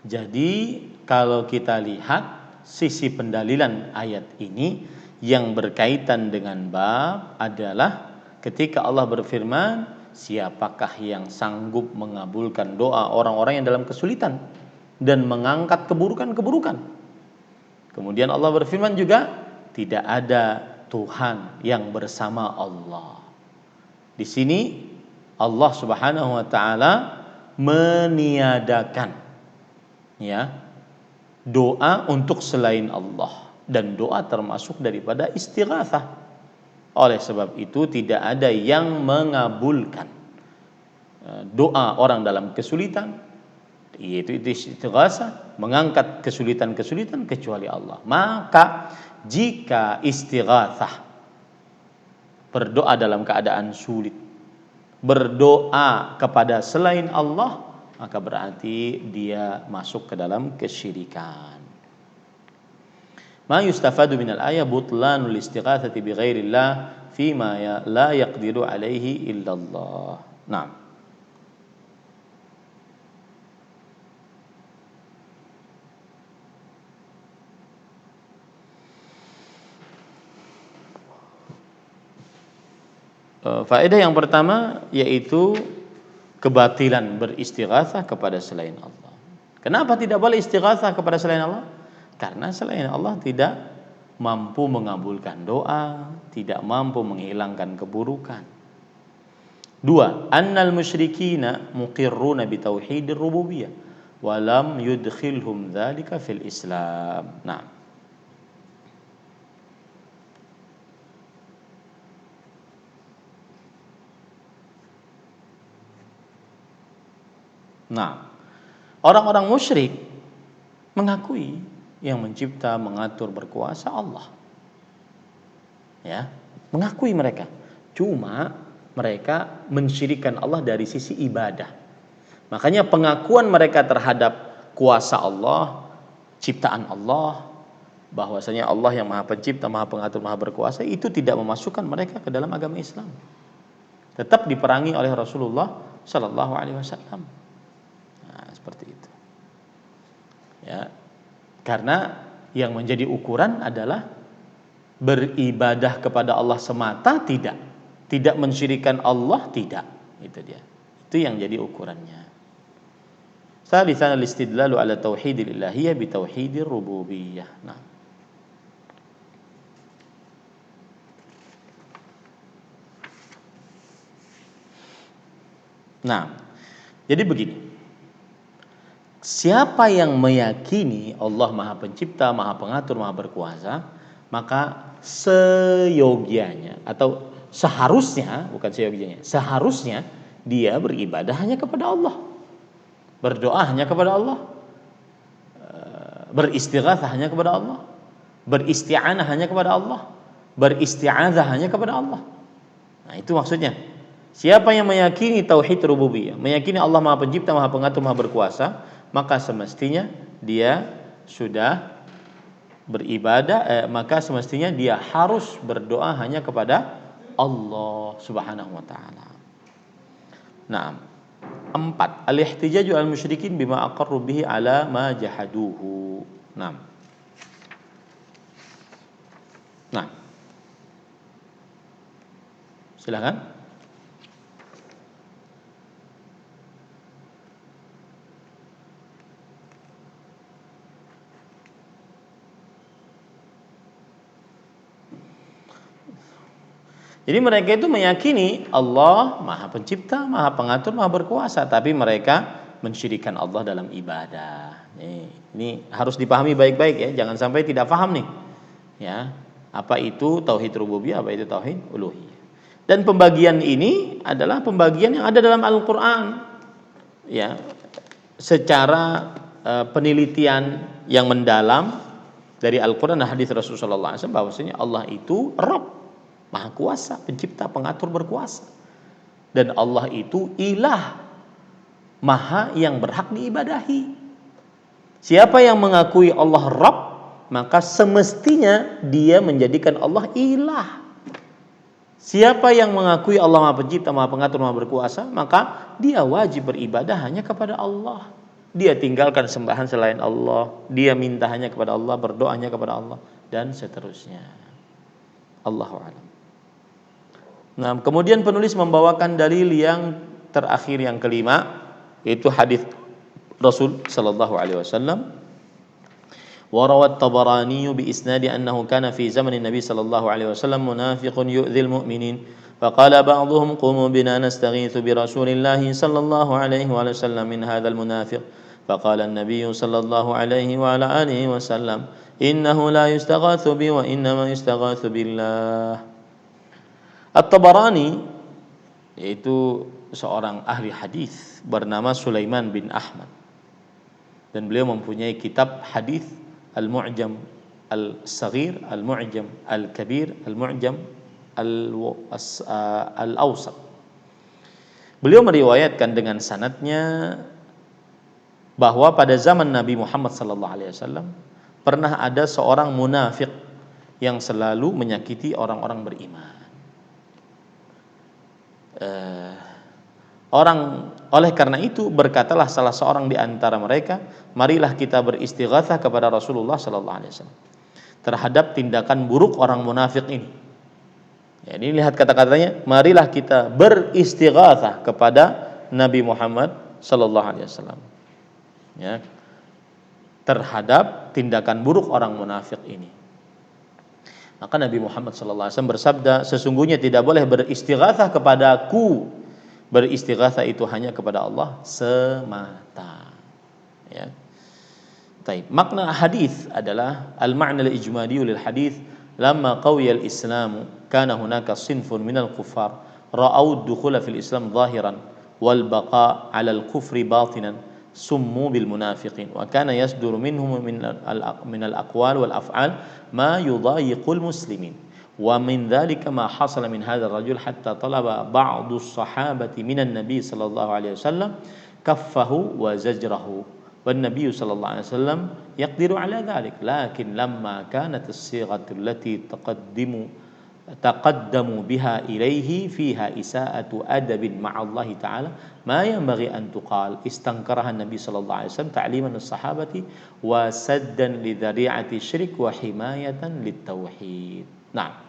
jadi kalau kita lihat sisi pendalilan ayat ini yang berkaitan dengan bab adalah ketika Allah berfirman, siapakah yang sanggup mengabulkan doa orang-orang yang dalam kesulitan dan mengangkat keburukan-keburukan. Kemudian Allah berfirman juga, tidak ada Tuhan yang bersama Allah. Di sini Allah Subhanahu wa taala meniadakan, ya, doa untuk selain Allah, dan doa termasuk daripada istighatsah. Oleh sebab itu tidak ada yang mengabulkan doa orang dalam kesulitan, yaitu istighatsah, mengangkat kesulitan-kesulitan, kecuali Allah. Maka jika istighatsah, berdoa dalam keadaan sulit, berdoa kepada selain Allah, maka berarti dia masuk ke dalam kesyirikan. Ma yustafadu minal ayat butlanul istighatsati bighairillah fima la yaqdiru alaihi illallah. Nah, faedah yang pertama yaitu kebatilan beristighatsah kepada selain Allah. Kenapa tidak boleh istighatsah kepada selain Allah? Karena selain Allah tidak mampu mengabulkan doa, tidak mampu menghilangkan keburukan. 2, annal musyrikina muqirruna bi tauhidir rububiyah wa lam yudkhilhum dzalika fil Islam. Nah, orang-orang musyrik mengakui yang mencipta, mengatur, berkuasa Allah. Ya, mengakui mereka. Cuma mereka mensyirikkan Allah dari sisi ibadah. Makanya pengakuan mereka terhadap kuasa Allah, ciptaan Allah, bahwasanya Allah yang Maha Pencipta, Maha Pengatur, Maha Berkuasa, itu tidak memasukkan mereka ke dalam agama Islam. Tetap diperangi oleh Rasulullah Sallallahu Alaihi Wasallam. Nah, seperti itu. Ya, karena yang menjadi ukuran adalah beribadah kepada Allah semata, tidak mensyirikan Allah, tidak. Itu dia. Itu yang jadi ukurannya. Salisan al-istidlalu ala tauhidil ilahiyah bi tauhidir rububiyah. Nah, jadi begini. Siapa yang meyakini Allah Maha Pencipta, Maha Pengatur, Maha Berkuasa, maka seyogianya atau seharusnya, bukan seyogianya, seharusnya dia beribadah hanya kepada Allah. Berdoa hanya kepada Allah. Beristighatsah hanya kepada Allah. Beristi'anah hanya kepada Allah. Beristi'adzah hanya kepada Allah. Nah, itu maksudnya. Siapa yang meyakini tauhid rububiyah, meyakini Allah Maha Pencipta, Maha Pengatur, Maha Berkuasa, maka semestinya dia sudah beribadah, maka semestinya dia harus berdoa hanya kepada Allah Subhanahu wa taala. Nah, 4. Al-ihtijaju al-musyrikin bima aqarru bihi ala ma jahaduhu. Nah. Silakan. Jadi mereka itu meyakini Allah Maha Pencipta, Maha Pengatur, Maha Berkuasa, tapi mereka mensyirikan Allah dalam ibadah. Ini harus dipahami baik-baik ya, jangan sampai tidak paham nih. Ya, apa itu tauhid rububiyah, apa itu tauhid uluhiyah. Dan pembagian ini adalah pembagian yang ada dalam Al-Qur'an. Ya, secara penelitian yang mendalam dari Al-Qur'an dan hadis Rasulullah SAW bahwasanya Allah itu Rabb, Maha Kuasa, Pencipta, Pengatur, Berkuasa. Dan Allah itu ilah, Maha yang berhak diibadahi. Siapa yang mengakui Allah Rabb, maka semestinya dia menjadikan Allah ilah. Siapa yang mengakui Allah Maha Pencipta, Maha Pengatur, Maha Berkuasa, maka dia wajib beribadah hanya kepada Allah. Dia tinggalkan sembahan selain Allah, dia minta hanya kepada Allah, berdoa hanya kepada Allah, dan seterusnya. Allahu a'lam. Nah, kemudian penulis membawakan dalil yang terakhir, yang kelima, yaitu hadis Rasul sallallahu alaihi wasallam. Wa rawat Tabarani bi isnadi annahu kana fi zaman Nabi sallallahu alaihi wasallam munafiqun yu'dhil mu'minin. Faqala ba'dhum qumu bina nastaghithu bi Rasulillah sallallahu alaihi wasallam min hadzal munafiq. Faqala an-nabiy sallallahu alaihi wa ala alihi wasallam innahu la yustaghathu bi wa innama yustaghathu billah. At-Tabarani, yaitu seorang ahli hadis bernama Sulaiman bin Ahmad, dan beliau mempunyai kitab hadis Al-Mu'jam Al-Saghir, Al-Mu'jam Al-Kabir, Al-Mu'jam Al-Awsat. Beliau meriwayatkan dengan sanadnya bahwa pada zaman Nabi Muhammad sallallahu alaihi wasallam pernah ada seorang munafik yang selalu menyakiti orang-orang beriman. Oleh karena itu berkatalah salah seorang di antara mereka, marilah kita beristighatsah kepada Rasulullah sallallahu alaihi wasallam terhadap tindakan buruk orang munafik ini. Ya, ini lihat kata-katanya, marilah kita beristighatsah kepada Nabi Muhammad sallallahu alaihi wasallam. Ya, terhadap tindakan buruk orang munafik ini. Maka Nabi Muhammad sallallahu alaihi wasallam bersabda, sesungguhnya tidak boleh beristighatsah kepadaku. Beristighatsah itu hanya kepada Allah semata. Ya. Baik, makna hadis adalah al-ma'na al-ijmali lil hadis, lamma qawiya al-islam kana hunaka sinfun minal kuffar ra'au ad-dukhula fil islam zahiran wal baqa' 'ala al-kufri batinan summu bil munafiqin wa kana yasduru minhum min al-aqwal wal af'al ma yudhayiqul muslimin wa min dhalika ma hasala min hadzal rajul hatta talaba ba'du as-sahabati minan nabi sallallahu alaihi wasallam kaffahu wa zajrahu wan nabiyyu sallallahu alaihi wasallam yaqdiru ala dhalik, lakin lamma kanat as-sighatu allati taqaddamu biha ilaihi fiha isa'atu adabin ma'allahi ta'ala ma yanbaghi an tuqal istankaraha Nabi sallallahu alaihi wasallam ta'liman as-sahabati wa saddan li dhari'ati syirik wa himayatan lit tauhid. Nah,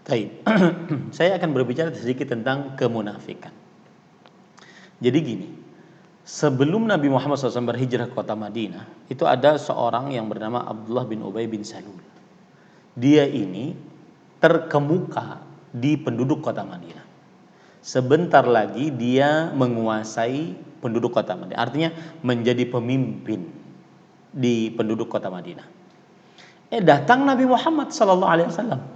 baik. Saya akan berbicara sedikit tentang kemunafikan. Jadi gini, sebelum Nabi Muhammad SAW berhijrah ke kota Madinah, itu ada seorang yang bernama Abdullah bin Ubay bin Salul. Dia ini terkemuka di penduduk kota Madinah. Sebentar lagi dia menguasai penduduk kota Madinah. Artinya menjadi pemimpin di penduduk kota Madinah. Datang Nabi Muhammad SAW.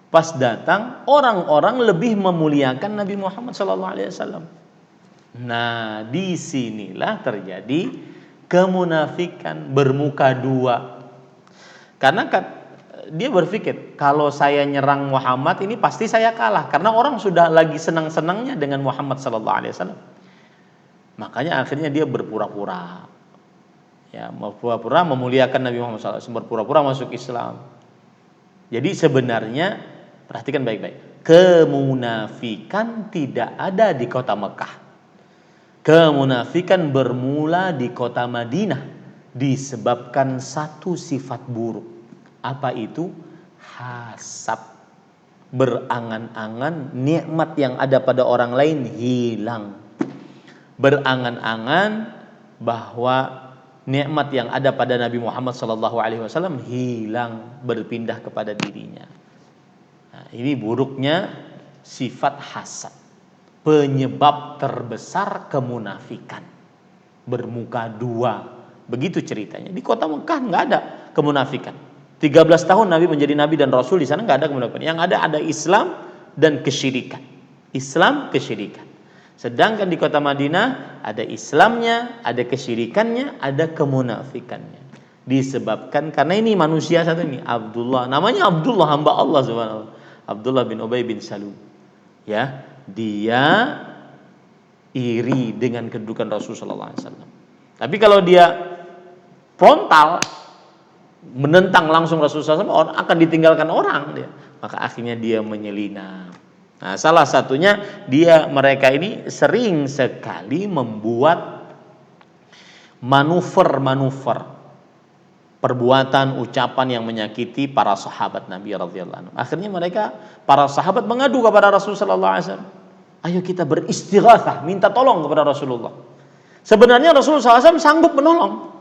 Pas datang, orang-orang lebih memuliakan Nabi Muhammad SAW. Nah, disinilah terjadi kemunafikan bermuka dua. Karena dia berpikir, kalau saya nyerang Muhammad ini pasti saya kalah. Karena orang sudah lagi senang-senangnya dengan Muhammad SAW. Makanya akhirnya dia berpura-pura. Ya, berpura-pura memuliakan Nabi Muhammad SAW. Berpura-pura masuk Islam. Jadi sebenarnya, perhatikan baik-baik, kemunafikan tidak ada di kota Mekah. Kemunafikan bermula di kota Madinah disebabkan satu sifat buruk. Apa itu? Hasad. Berangan-angan nikmat yang ada pada orang lain hilang. Berangan-angan bahwa nikmat yang ada pada Nabi Muhammad SAW hilang, berpindah kepada dirinya. Nah, ini buruknya sifat hasad, penyebab terbesar kemunafikan, bermuka dua. Begitu ceritanya. Di kota Mekah nggak ada kemunafikan. 13 tahun Nabi menjadi Nabi dan Rasul, di sana nggak ada kemunafikan. Yang ada Islam dan kesyirikan. Islam, kesyirikan. Sedangkan di kota Madinah ada Islamnya, ada kesyirikannya, ada kemunafikannya. Disebabkan karena ini manusia satu ini, Abdullah, namanya Abdullah, hamba Allah subhanahu. Abdullah bin Ubay bin Salul. Ya, dia iri dengan kedudukan Rasulullah SAW. Tapi kalau dia frontal menentang langsung Rasulullah SAW, akan ditinggalkan orang dia. Maka akhirnya dia menyelinap. Nah, salah satunya mereka ini sering sekali membuat manuver perbuatan, ucapan yang menyakiti para sahabat Nabi radhiyallahu anhu. Akhirnya para sahabat mengadu kepada Rasulullah sallallahu alaihi wasallam. Ayo kita beristighatsah, minta tolong kepada Rasulullah. Sebenarnya Rasulullah SAW sanggup menolong,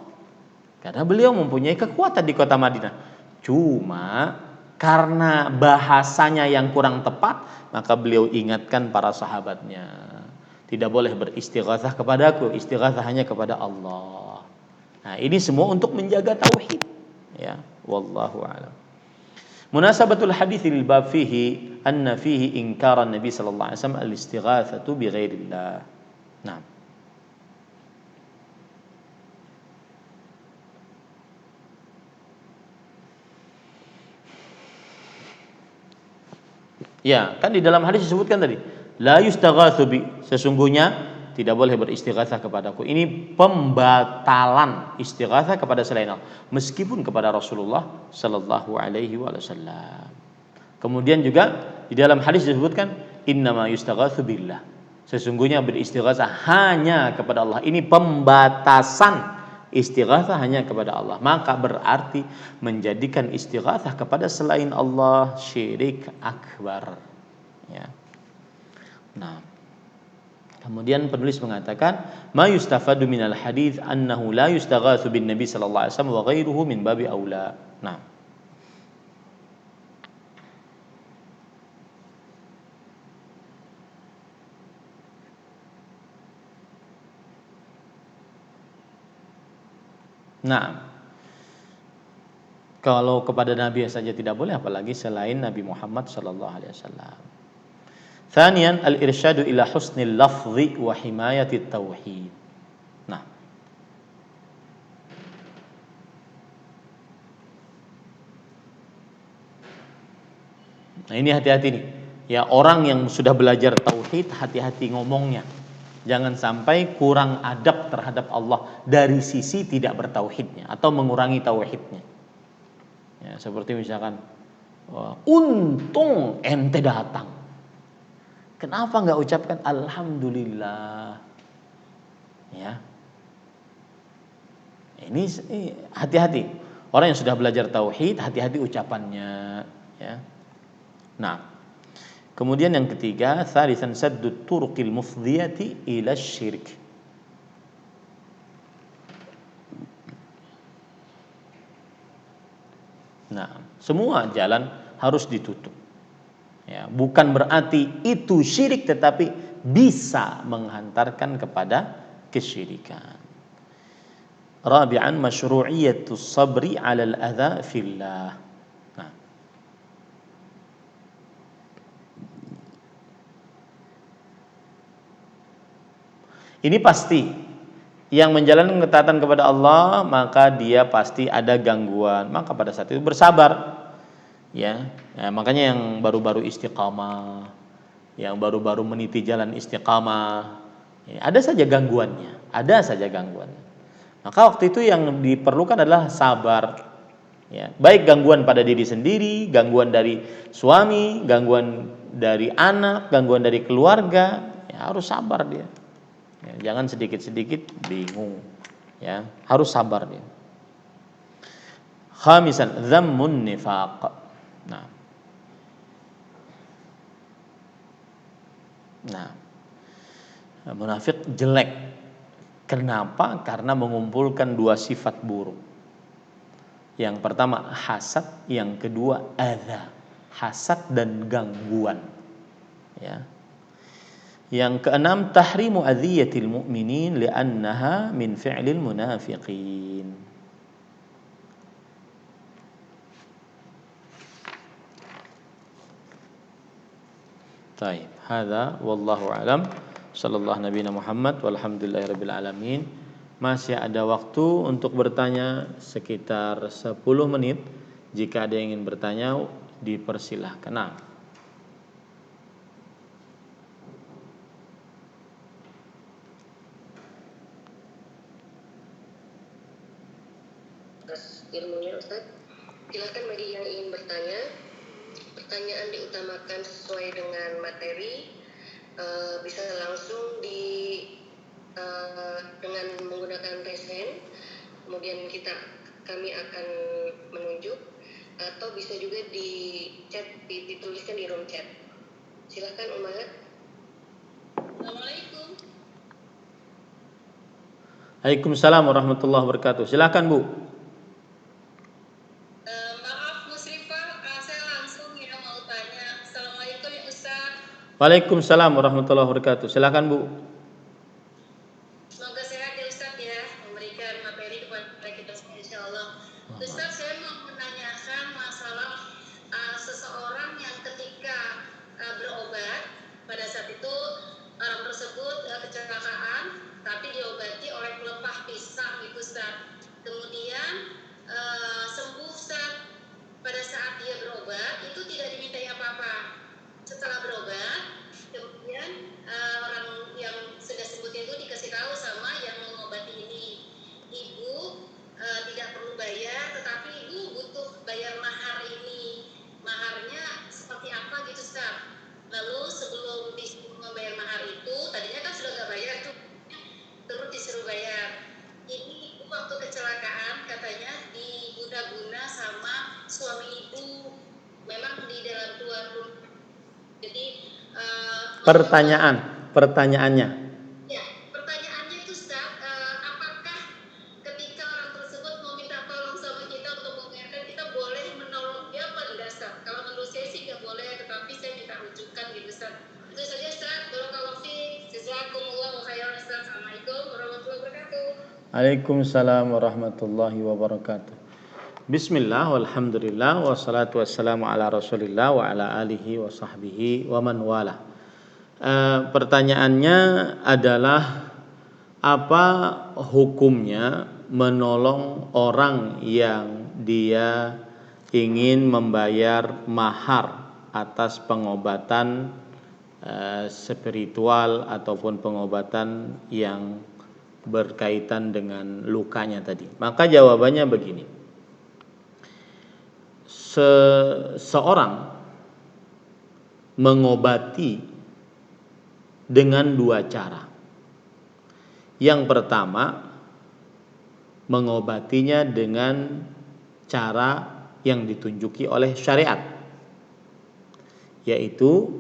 karena beliau mempunyai kekuatan di kota Madinah. Cuma karena bahasanya yang kurang tepat, maka beliau ingatkan para sahabatnya, tidak boleh beristighatsah kepadaku, istighatsah hanya kepada Allah. Nah, ini semua untuk menjaga tauhid. Ya, wallahu a'lam. Munasabatul hadits lil bab fihi anna fihi inkaran Nabi sallallahu alaihi wasallam al-istighatsatu bi ghairillah. Nah. Ya, kan di dalam hadis disebutkan tadi, la yustaghatsu bi, sesungguhnya tidak boleh beristighatsah kepadaku. Ini pembatalan istighatsah kepada selain Allah, meskipun kepada Rasulullah sallallahu alaihi wasallam. Kemudian juga di dalam hadis disebutkan innama yustaghatsu billah, Sesungguhnya beristighatsah hanya kepada Allah. Ini pembatasan istighatsah hanya kepada Allah. Maka berarti menjadikan istighatsah kepada selain Allah syirik akbar. Ya. Nah, kemudian penulis mengatakan, "Ma yustafadu minal hadits annahu la yustaghatsu bin Nabi sallallahu alaihi wasallam wa ghairuhu min babi aula." Nah, Nah, kalau kepada Nabi saja tidak boleh, apalagi selain Nabi Muhammad sallallahu alaihi wasallam. Thaniyan al-irsyadu ila husnil lafzi wa himayatit tauhid. Nah, ini hati-hati nih. Ya, orang yang sudah belajar tauhid hati-hati ngomongnya. Jangan sampai kurang adab terhadap Allah dari sisi tidak bertauhidnya atau mengurangi tauhidnya. Ya, seperti misalkan, untung ente datang. Kenapa nggak ucapkan alhamdulillah? Ya, ini hati-hati. Orang yang sudah belajar tauhid hati-hati ucapannya. Ya. Nah, kemudian yang ketiga, tsalitsan saddut turuqil mufdhiyati ila syirik. Nah, semua jalan harus ditutup. Ya, bukan berarti itu syirik, tetapi bisa menghantarkan kepada kesyirikan. Rabi'an masyru'iyatus sabri 'alal adza fillah. Nah, ini pasti yang menjalankan ketaatan kepada Allah, maka dia pasti ada gangguan. Maka pada saat itu bersabar. Ya, makanya yang baru-baru istiqamah, yang baru-baru meniti jalan istiqamah, ya, ada saja gangguannya, ada saja gangguannya. Maka waktu itu yang diperlukan adalah sabar. Ya, baik gangguan pada diri sendiri, gangguan dari suami, gangguan dari anak, gangguan dari keluarga, ya harus sabar dia. Ya, jangan sedikit-sedikit bingung. Ya, harus sabar dia. Khamisan dzammun nifaq. Nah, munafik jelek. Kenapa? Karena mengumpulkan dua sifat buruk. Yang pertama hasad, yang kedua adza. Hasad dan gangguan. Ya. Yang keenam tahrimu adhiyatil mu'minin li'annaha min fi'lil munafiqin. Baik, hadza wallahu alam. Sallallahu nabiyana Muhammad walhamdulillahirabbil alamin. Masih ada waktu untuk bertanya sekitar 10 menit. Jika ada yang ingin bertanya, dipersilahkan. Nah, atas ilmunya Ustaz. Silakan bagi yang ingin bertanya. Pertanyaan diutamakan sesuai dengan materi, bisa langsung dengan menggunakan raise hand, kemudian kami akan menunjuk, atau bisa juga di chat, dituliskan di room chat. Silakan Umat. Assalamualaikum. Waalaikumsalam warahmatullahi wabarakatuh. Silakan Bu. Waalaikumsalam warahmatullahi wabarakatuh. Silakan Bu. Semoga sehat ya Ustaz ya, memberikan materi kepada kita semua insyaallah. Ustaz, saya mau menanyakan masalah seseorang yang ketika berobat, pada saat itu orang tersebut kecelakaan, tapi diobati oleh pelepah pisang itu Ustaz. Kemudian sembuh Ustaz. Pada saat dia berobat itu tidak dimintai apa-apa. Setelah berobat, kemudian orang yang sudah sembuh itu dikasih tahu sama yang mengobati ini, ibu tidak perlu bayar, tetapi ibu butuh bayar mahar ini. Maharnya seperti apa gitu Ustaz? Lalu sebelum membayar mahar itu, tadi memang di dalam tuan rumah. Jadi Pertanyaannya. ya, pertanyaannya itu Ustaz, apakah ketika orang tersebut mau minta tolong sama kita untuk mengingatkan, kita boleh menolong dia apa tidak Ustaz? Kalau menurut saya sih nggak boleh, tetapi saya minta rujukan gitu Ustaz. Itu saja Ustaz. Barakallahu fiik. Jazakumullahu khairan Ustaz. Assalamualaikum warahmatullahi wabarakatuh. Waalaikumsalam warahmatullahi wabarakatuh. Bismillah, walhamdulillah, wassalatu wassalamu ala rasulillah wa ala alihi wa sahbihi wa man wala. Pertanyaannya adalah apa hukumnya menolong orang yang dia ingin membayar mahar atas pengobatan spiritual ataupun pengobatan yang berkaitan dengan lukanya tadi. Maka jawabannya begini. Seseorang mengobati dengan dua cara. Yang pertama, mengobatinya dengan cara yang ditunjuki oleh syariat, yaitu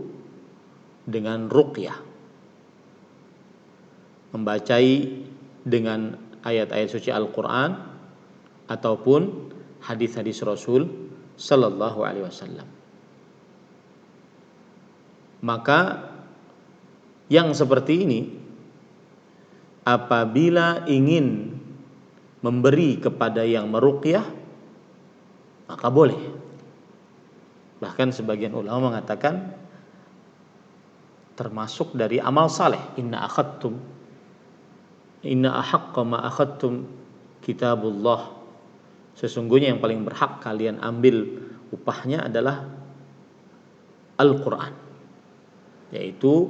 dengan ruqyah, membacai dengan ayat-ayat suci Al-Quran ataupun hadis-hadis Rasul Sallallahu Alaihi Wasallam. Maka yang seperti ini, apabila ingin memberi kepada yang meruqyah, maka boleh. Bahkan sebagian ulama mengatakan termasuk dari amal saleh. Inna ahaqqa ma akhadtum kitabullah. Sesungguhnya yang paling berhak kalian ambil upahnya adalah Al-Quran, yaitu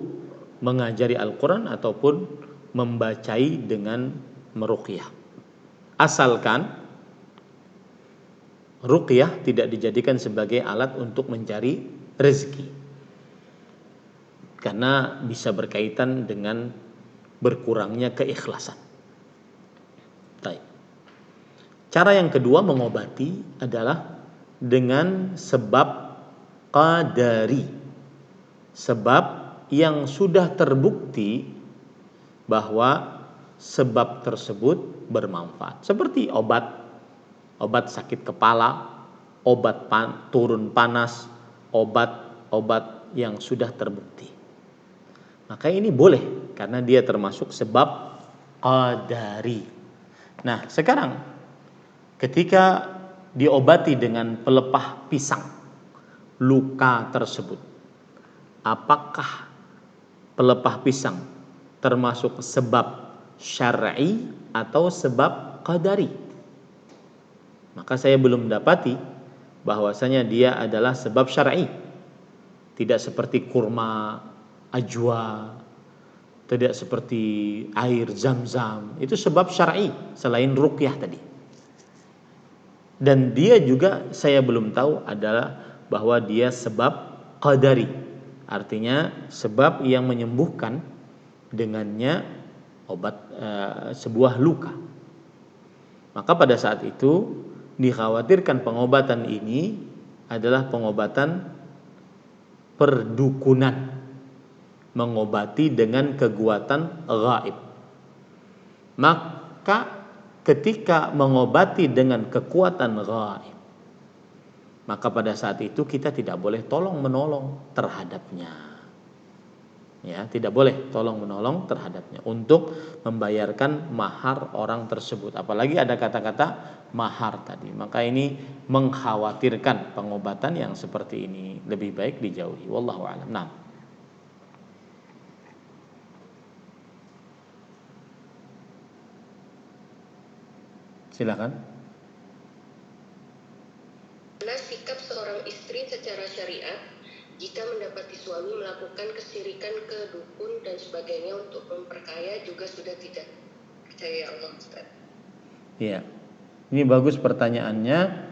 mengajari Al-Quran ataupun membacai dengan meruqyah. Asalkan ruqyah tidak dijadikan sebagai alat untuk mencari rezeki, karena bisa berkaitan dengan berkurangnya keikhlasan. Baik. Cara yang kedua mengobati adalah dengan sebab qadari, sebab yang sudah terbukti bahwa sebab tersebut bermanfaat. Seperti obat sakit kepala, obat turun panas, obat yang sudah terbukti. Maka ini boleh karena dia termasuk sebab qadari. Nah, sekarang ketika diobati dengan pelepah pisang luka tersebut, apakah pelepah pisang termasuk sebab syar'i atau sebab qadari? Maka saya belum dapati bahwasanya dia adalah sebab syar'i. Tidak seperti kurma, ajwa, tidak seperti air zam-zam. Itu sebab syar'i selain ruqyah tadi. Dan dia juga saya belum tahu adalah bahwa dia sebab qadari, artinya sebab yang menyembuhkan dengannya obat sebuah luka. Maka pada saat itu dikhawatirkan pengobatan ini adalah pengobatan perdukunan, mengobati dengan kekuatan gaib. Maka ketika mengobati dengan kekuatan gaib, maka pada saat itu kita tidak boleh tolong menolong terhadapnya. Ya, tidak boleh tolong menolong terhadapnya untuk membayarkan mahar orang tersebut. Apalagi ada kata-kata mahar tadi. Maka ini mengkhawatirkan pengobatan yang seperti ini, lebih baik dijauhi. Wallahu a'lam. Nah. Silakan. Sikap seorang istri secara syariat jika mendapati suami melakukan kesyirikan ke dukun dan sebagainya untuk memperkaya juga sudah tidak percaya Allah, Ustaz. Iya. Ini bagus pertanyaannya.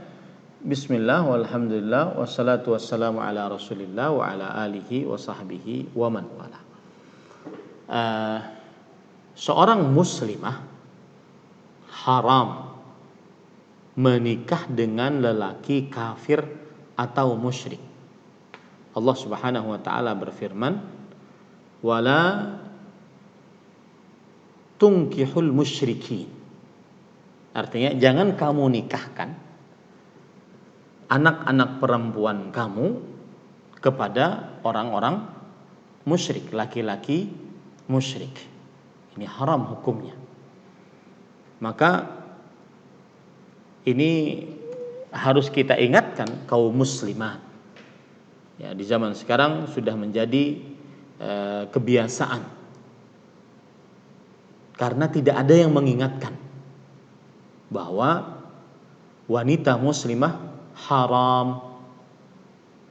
Bismillah walhamdulillah wassalatu wassalamu ala rasulillah wa ala alihi wa sahbihi wa man wala. Seorang muslimah haram menikah dengan lelaki kafir atau musyrik. Allah Subhanahu wa taala berfirman, "Wala tunkihul musyrikin." Artinya jangan kamu nikahkan anak-anak perempuan kamu kepada orang-orang musyrik, laki-laki musyrik. Ini haram hukumnya. Maka ini harus kita ingatkan kaum muslimat. Ya, di zaman sekarang sudah menjadi kebiasaan. Karena tidak ada yang mengingatkan bahwa wanita muslimah haram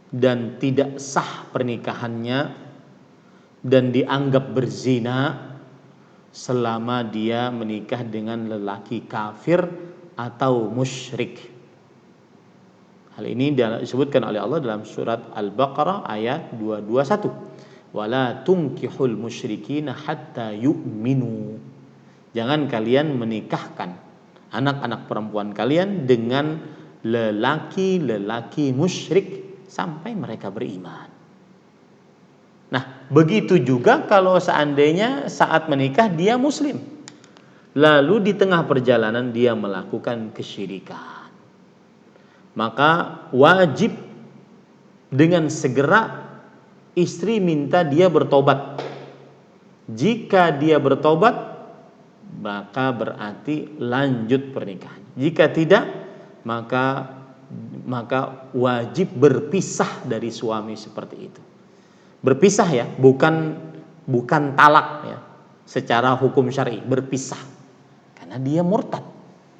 dan tidak sah pernikahannya dan dianggap berzina selama dia menikah dengan lelaki kafir atau musyrik. Hal ini disebutkan oleh Allah dalam surat Al-Baqarah ayat 221. Wala tunkihul musyrikina hatta yu'minu. Jangan kalian menikahkan anak-anak perempuan kalian dengan lelaki-lelaki musyrik sampai mereka beriman. Nah, begitu juga kalau seandainya saat menikah dia muslim, lalu di tengah perjalanan dia melakukan kesyirikan, maka wajib dengan segera istri minta dia bertobat. Jika dia bertobat, maka berarti lanjut pernikahan. Jika tidak, maka wajib berpisah dari suami seperti itu. Berpisah ya, bukan talak ya. Secara hukum syar'i berpisah. Karena dia murtad,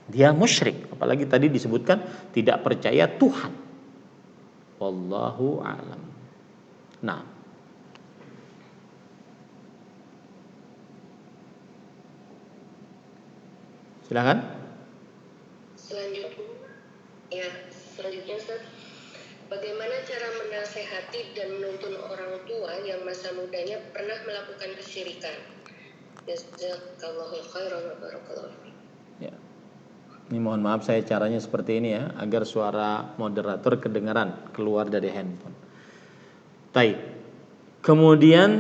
dia musyrik, apalagi tadi disebutkan tidak percaya Tuhan. Wallahu a'lam. Nah, silakan. Selanjutnya Ustaz, bagaimana cara menasehati dan menuntun orang tua yang masa mudanya pernah melakukan kesyirikan? Jazakallahu khairan wa barakallahu fiik. Ya. Ini mohon maaf saya caranya seperti ini ya, agar suara moderator kedengaran keluar dari handphone. Baik. Kemudian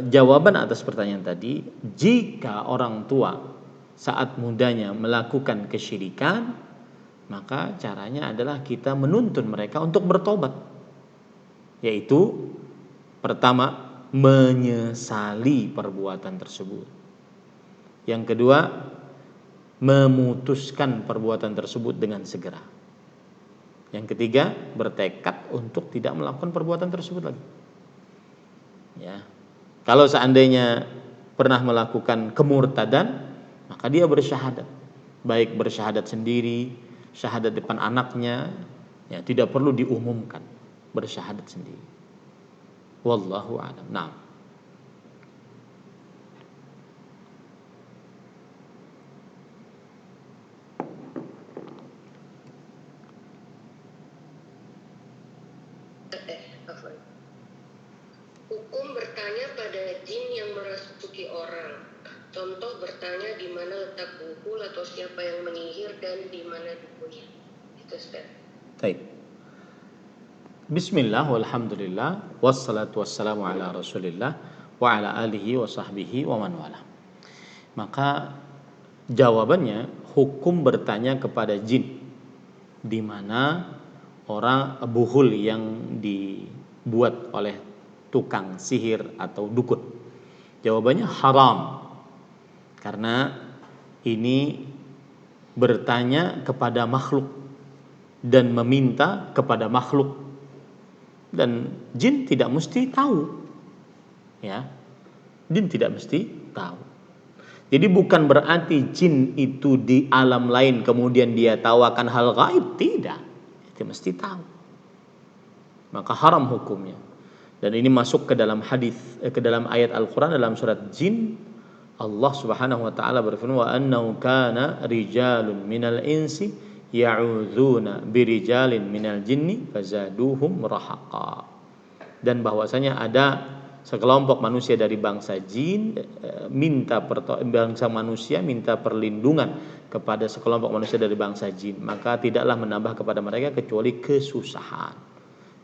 jawaban atas pertanyaan tadi, jika orang tua saat mudanya melakukan kesyirikan, maka caranya adalah kita menuntun mereka untuk bertobat. Yaitu pertama, menyesali perbuatan tersebut. Yang kedua, memutuskan perbuatan tersebut dengan segera. Yang ketiga, bertekad untuk tidak melakukan perbuatan tersebut lagi. Ya. Kalau seandainya pernah melakukan kemurtadan, maka dia bersyahadat. Baik bersyahadat sendiri, syahadat depan anaknya, ya tidak perlu diumumkan, bersyahadat sendiri. Wallahu a'lam. Nah. Hukum bertanya pada jin yang merasuki orang. Contoh bertanya di mana letak buhul atau siapa yang menyihir dan di mana dukunya. Itu Ustaz. Baik. Bismillah walhamdulillah wassalatu wassalamu ala Rasulillah wa ala alihi wa sahbihi wa man wala. Maka jawabannya, hukum bertanya kepada jin di mana orang buhul yang dibuat oleh tukang sihir atau dukun. Jawabannya haram. Karena ini bertanya kepada makhluk dan meminta kepada makhluk, dan jin tidak mesti tahu. Ya. Jin tidak mesti tahu. Jadi bukan berarti jin itu di alam lain kemudian dia tahu akan hal gaib, tidak. Dia mesti tahu. Maka haram hukumnya. Dan ini masuk ke dalam hadis, ke dalam ayat Al-Qur'an dalam surat Jin. Allah Subhanahu wa taala berfirman, wa annahu kana rijalun minal insi ya'udzuna birijalin minal jinni fazaduhum rahaqa. Dan bahwasanya ada sekelompok manusia dari bangsa jin bangsa manusia minta perlindungan kepada sekelompok manusia dari bangsa jin, maka tidaklah menambah kepada mereka kecuali kesusahan.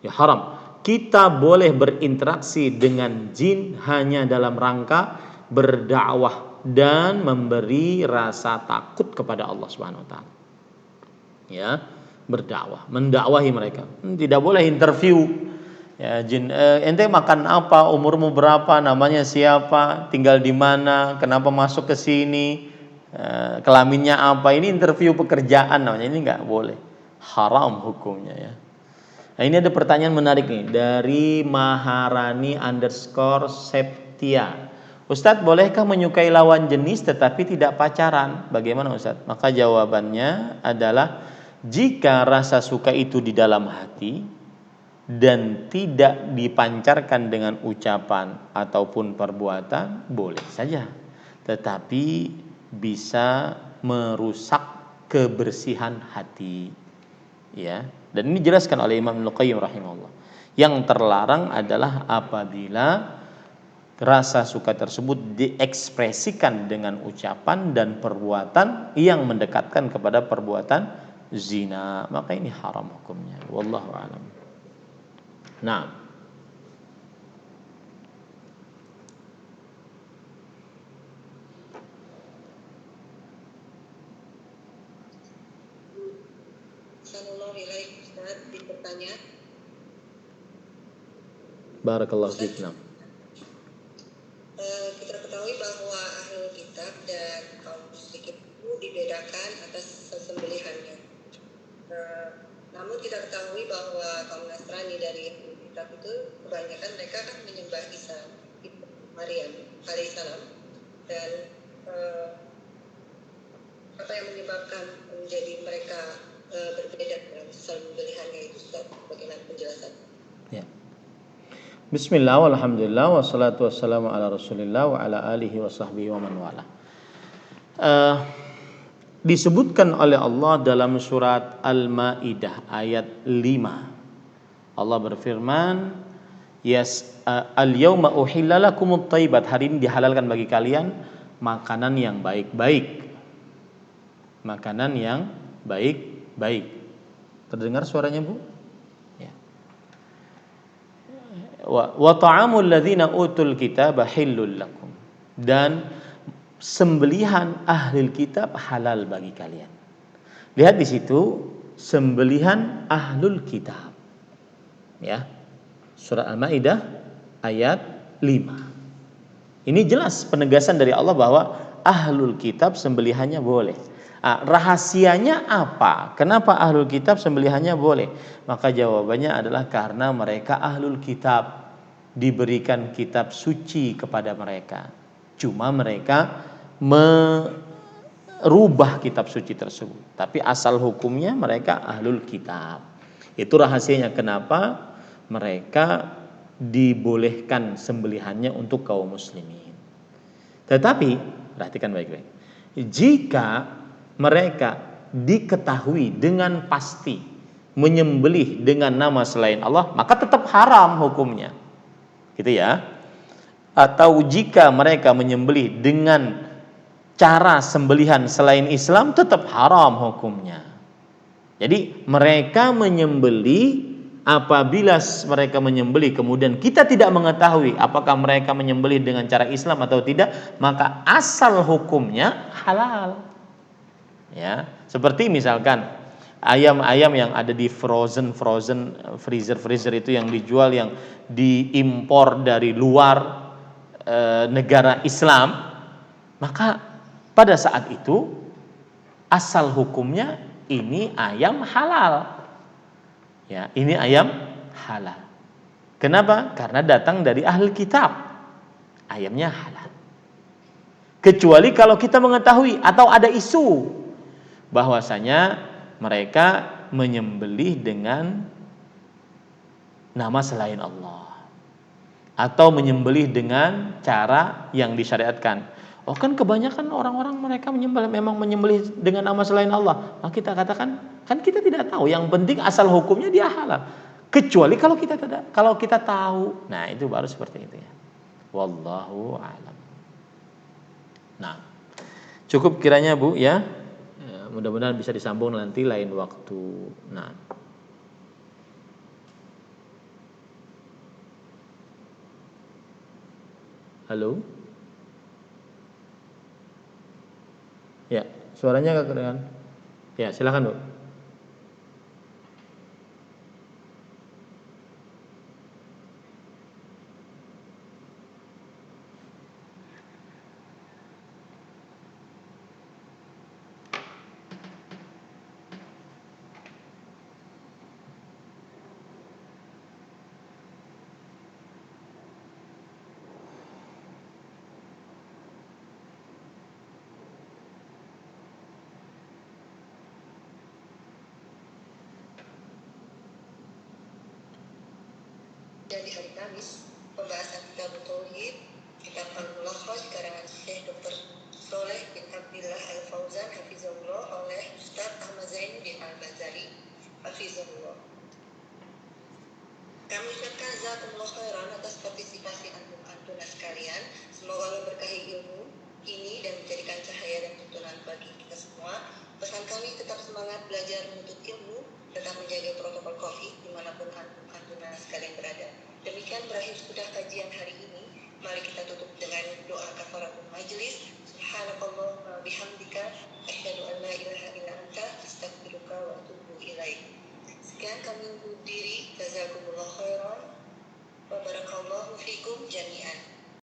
Ya haram. Kita boleh berinteraksi dengan jin hanya dalam rangka berdakwah dan memberi rasa takut kepada Allah Subhanahu wa taala. Ya, berdakwah, mendakwahi mereka. Tidak boleh interview. Ya, jin, ente makan apa, umurmu berapa, namanya siapa, tinggal di mana, kenapa masuk ke sini, kelaminnya apa. Ini interview pekerjaan namanya, ini nggak boleh, haram hukumnya ya. Nah, ini ada pertanyaan menarik nih dari Maharani_Septia. Ustadz, bolehkah menyukai lawan jenis tetapi tidak pacaran? Bagaimana Ustadz? Maka jawabannya adalah jika rasa suka itu di dalam hati dan tidak dipancarkan dengan ucapan ataupun perbuatan, boleh saja. Tetapi bisa merusak kebersihan hati. Ya, dan ini dijelaskan oleh Imam Ibnu Qayyim rahimahullah. Yang terlarang adalah apabila rasa suka tersebut diekspresikan dengan ucapan dan perbuatan yang mendekatkan kepada perbuatan zina, maka ini haram hukumnya. Wallahu a'lam. Nah, Assalamualaikum Ustaz, bertanya. barakallahu fiik. Kita ketahui bahwa ahlul kitab dan kaum musyrikin itu dibedakan atas sesembelihannya. Namun kita ketahui bahwa kaum Nasrani dari ahlul kitab itu kebanyakan mereka kan menyembah Isa, Maryam alaihissalam, dan apa yang menyebabkan menjadi mereka berbeda dalam sesembelihannya itu, Ustaz? Bagaimana penjelasan? Ya. Bismillah, walhamdulillah, wassalatu wassalamu ala rasulillah wa ala alihi wa sahbihi wa man wala. Disebutkan oleh Allah dalam surat Al-Maidah ayat 5. Allah berfirman, al-yauma uhilla lakumut thayyibat, hari ini dihalalkan bagi kalian makanan yang baik-baik. Makanan yang baik-baik. Terdengar suaranya, Bu? Wa ta'amul ladzina utul kitaba hillul lakum, dan sembelihan ahli kitab halal bagi kalian. Lihat di situ sembelihan ahlul kitab. Ya. Surah Al-Maidah ayat 5. Ini jelas penegasan dari Allah bahwa ahlul kitab sembelihannya boleh. Rahasianya apa? Kenapa ahlul kitab sembelihannya boleh? Maka jawabannya adalah karena mereka ahlul kitab, diberikan kitab suci kepada mereka. Cuma mereka merubah kitab suci tersebut. Tapi asal hukumnya mereka ahlul kitab. Itu rahasianya kenapa mereka dibolehkan sembelihannya untuk kaum muslimin. Tetapi perhatikan baik-baik. Jika mereka diketahui dengan pasti menyembelih dengan nama selain Allah, maka tetap haram hukumnya. Gitu ya. Atau jika mereka menyembelih dengan cara sembelihan selain Islam, tetap haram hukumnya. Jadi mereka menyembelih, apabila mereka menyembelih kemudian kita tidak mengetahui apakah mereka menyembelih dengan cara Islam atau tidak, maka asal hukumnya halal. Ya, seperti misalkan ayam-ayam yang ada di frozen freezer itu yang dijual, yang diimpor dari luar negara Islam, maka pada saat itu asal hukumnya ini ayam halal. Ya, ini ayam halal. Kenapa? Karena datang dari ahli kitab. Ayamnya halal. Kecuali kalau kita mengetahui atau ada isu bahwasanya mereka menyembelih dengan nama selain Allah atau menyembelih dengan cara yang disyariatkan. Oh, kan kebanyakan orang-orang mereka memang menyembelih dengan nama selain Allah. Nah, kita katakan kan kita tidak tahu. Yang penting asal hukumnya dia halal. Kecuali kalau kita tahu. Nah, itu baru seperti itu ya. Wallahu a'lam. Nah, cukup kiranya Bu ya. Mudah-mudahan bisa disambung nanti lain waktu. Nah. Halo? Ya, suaranya agak kedengaran. Ya, silakan Bu. Dan di hari Kamis, pembahasan kitab Tauhid, kitab Al-Mulakhas karangan Syekh Dr. Soleh bin Abdillah Al-Fauzan Hafizahullah oleh Ustaz Ahmad Zainuddin Al-Bazari Hafizahullah. Kami ucapkan jazakumullah khairan atas partisipasi antum sekalian. Semoga Allah berkahi ilmu ini dan menjadikan cahaya dan tuntunan bagi kita semua. Pesan kami tetap semangat belajar menuntut ilmu, tetap menjaga protokol COVID dimanapun antum sekalian berada. Demikian berakhir sudah kajian hari ini. Mari kita tutup dengan doa kafaratul majlis. Subhanakallahumma bihamdika asyhadu an la ilaha illa anta astaghfiruka wa atubu ilaik. Sekian kami undur diri. Jazakumullah khairan wa barakallahu fikum jami'an.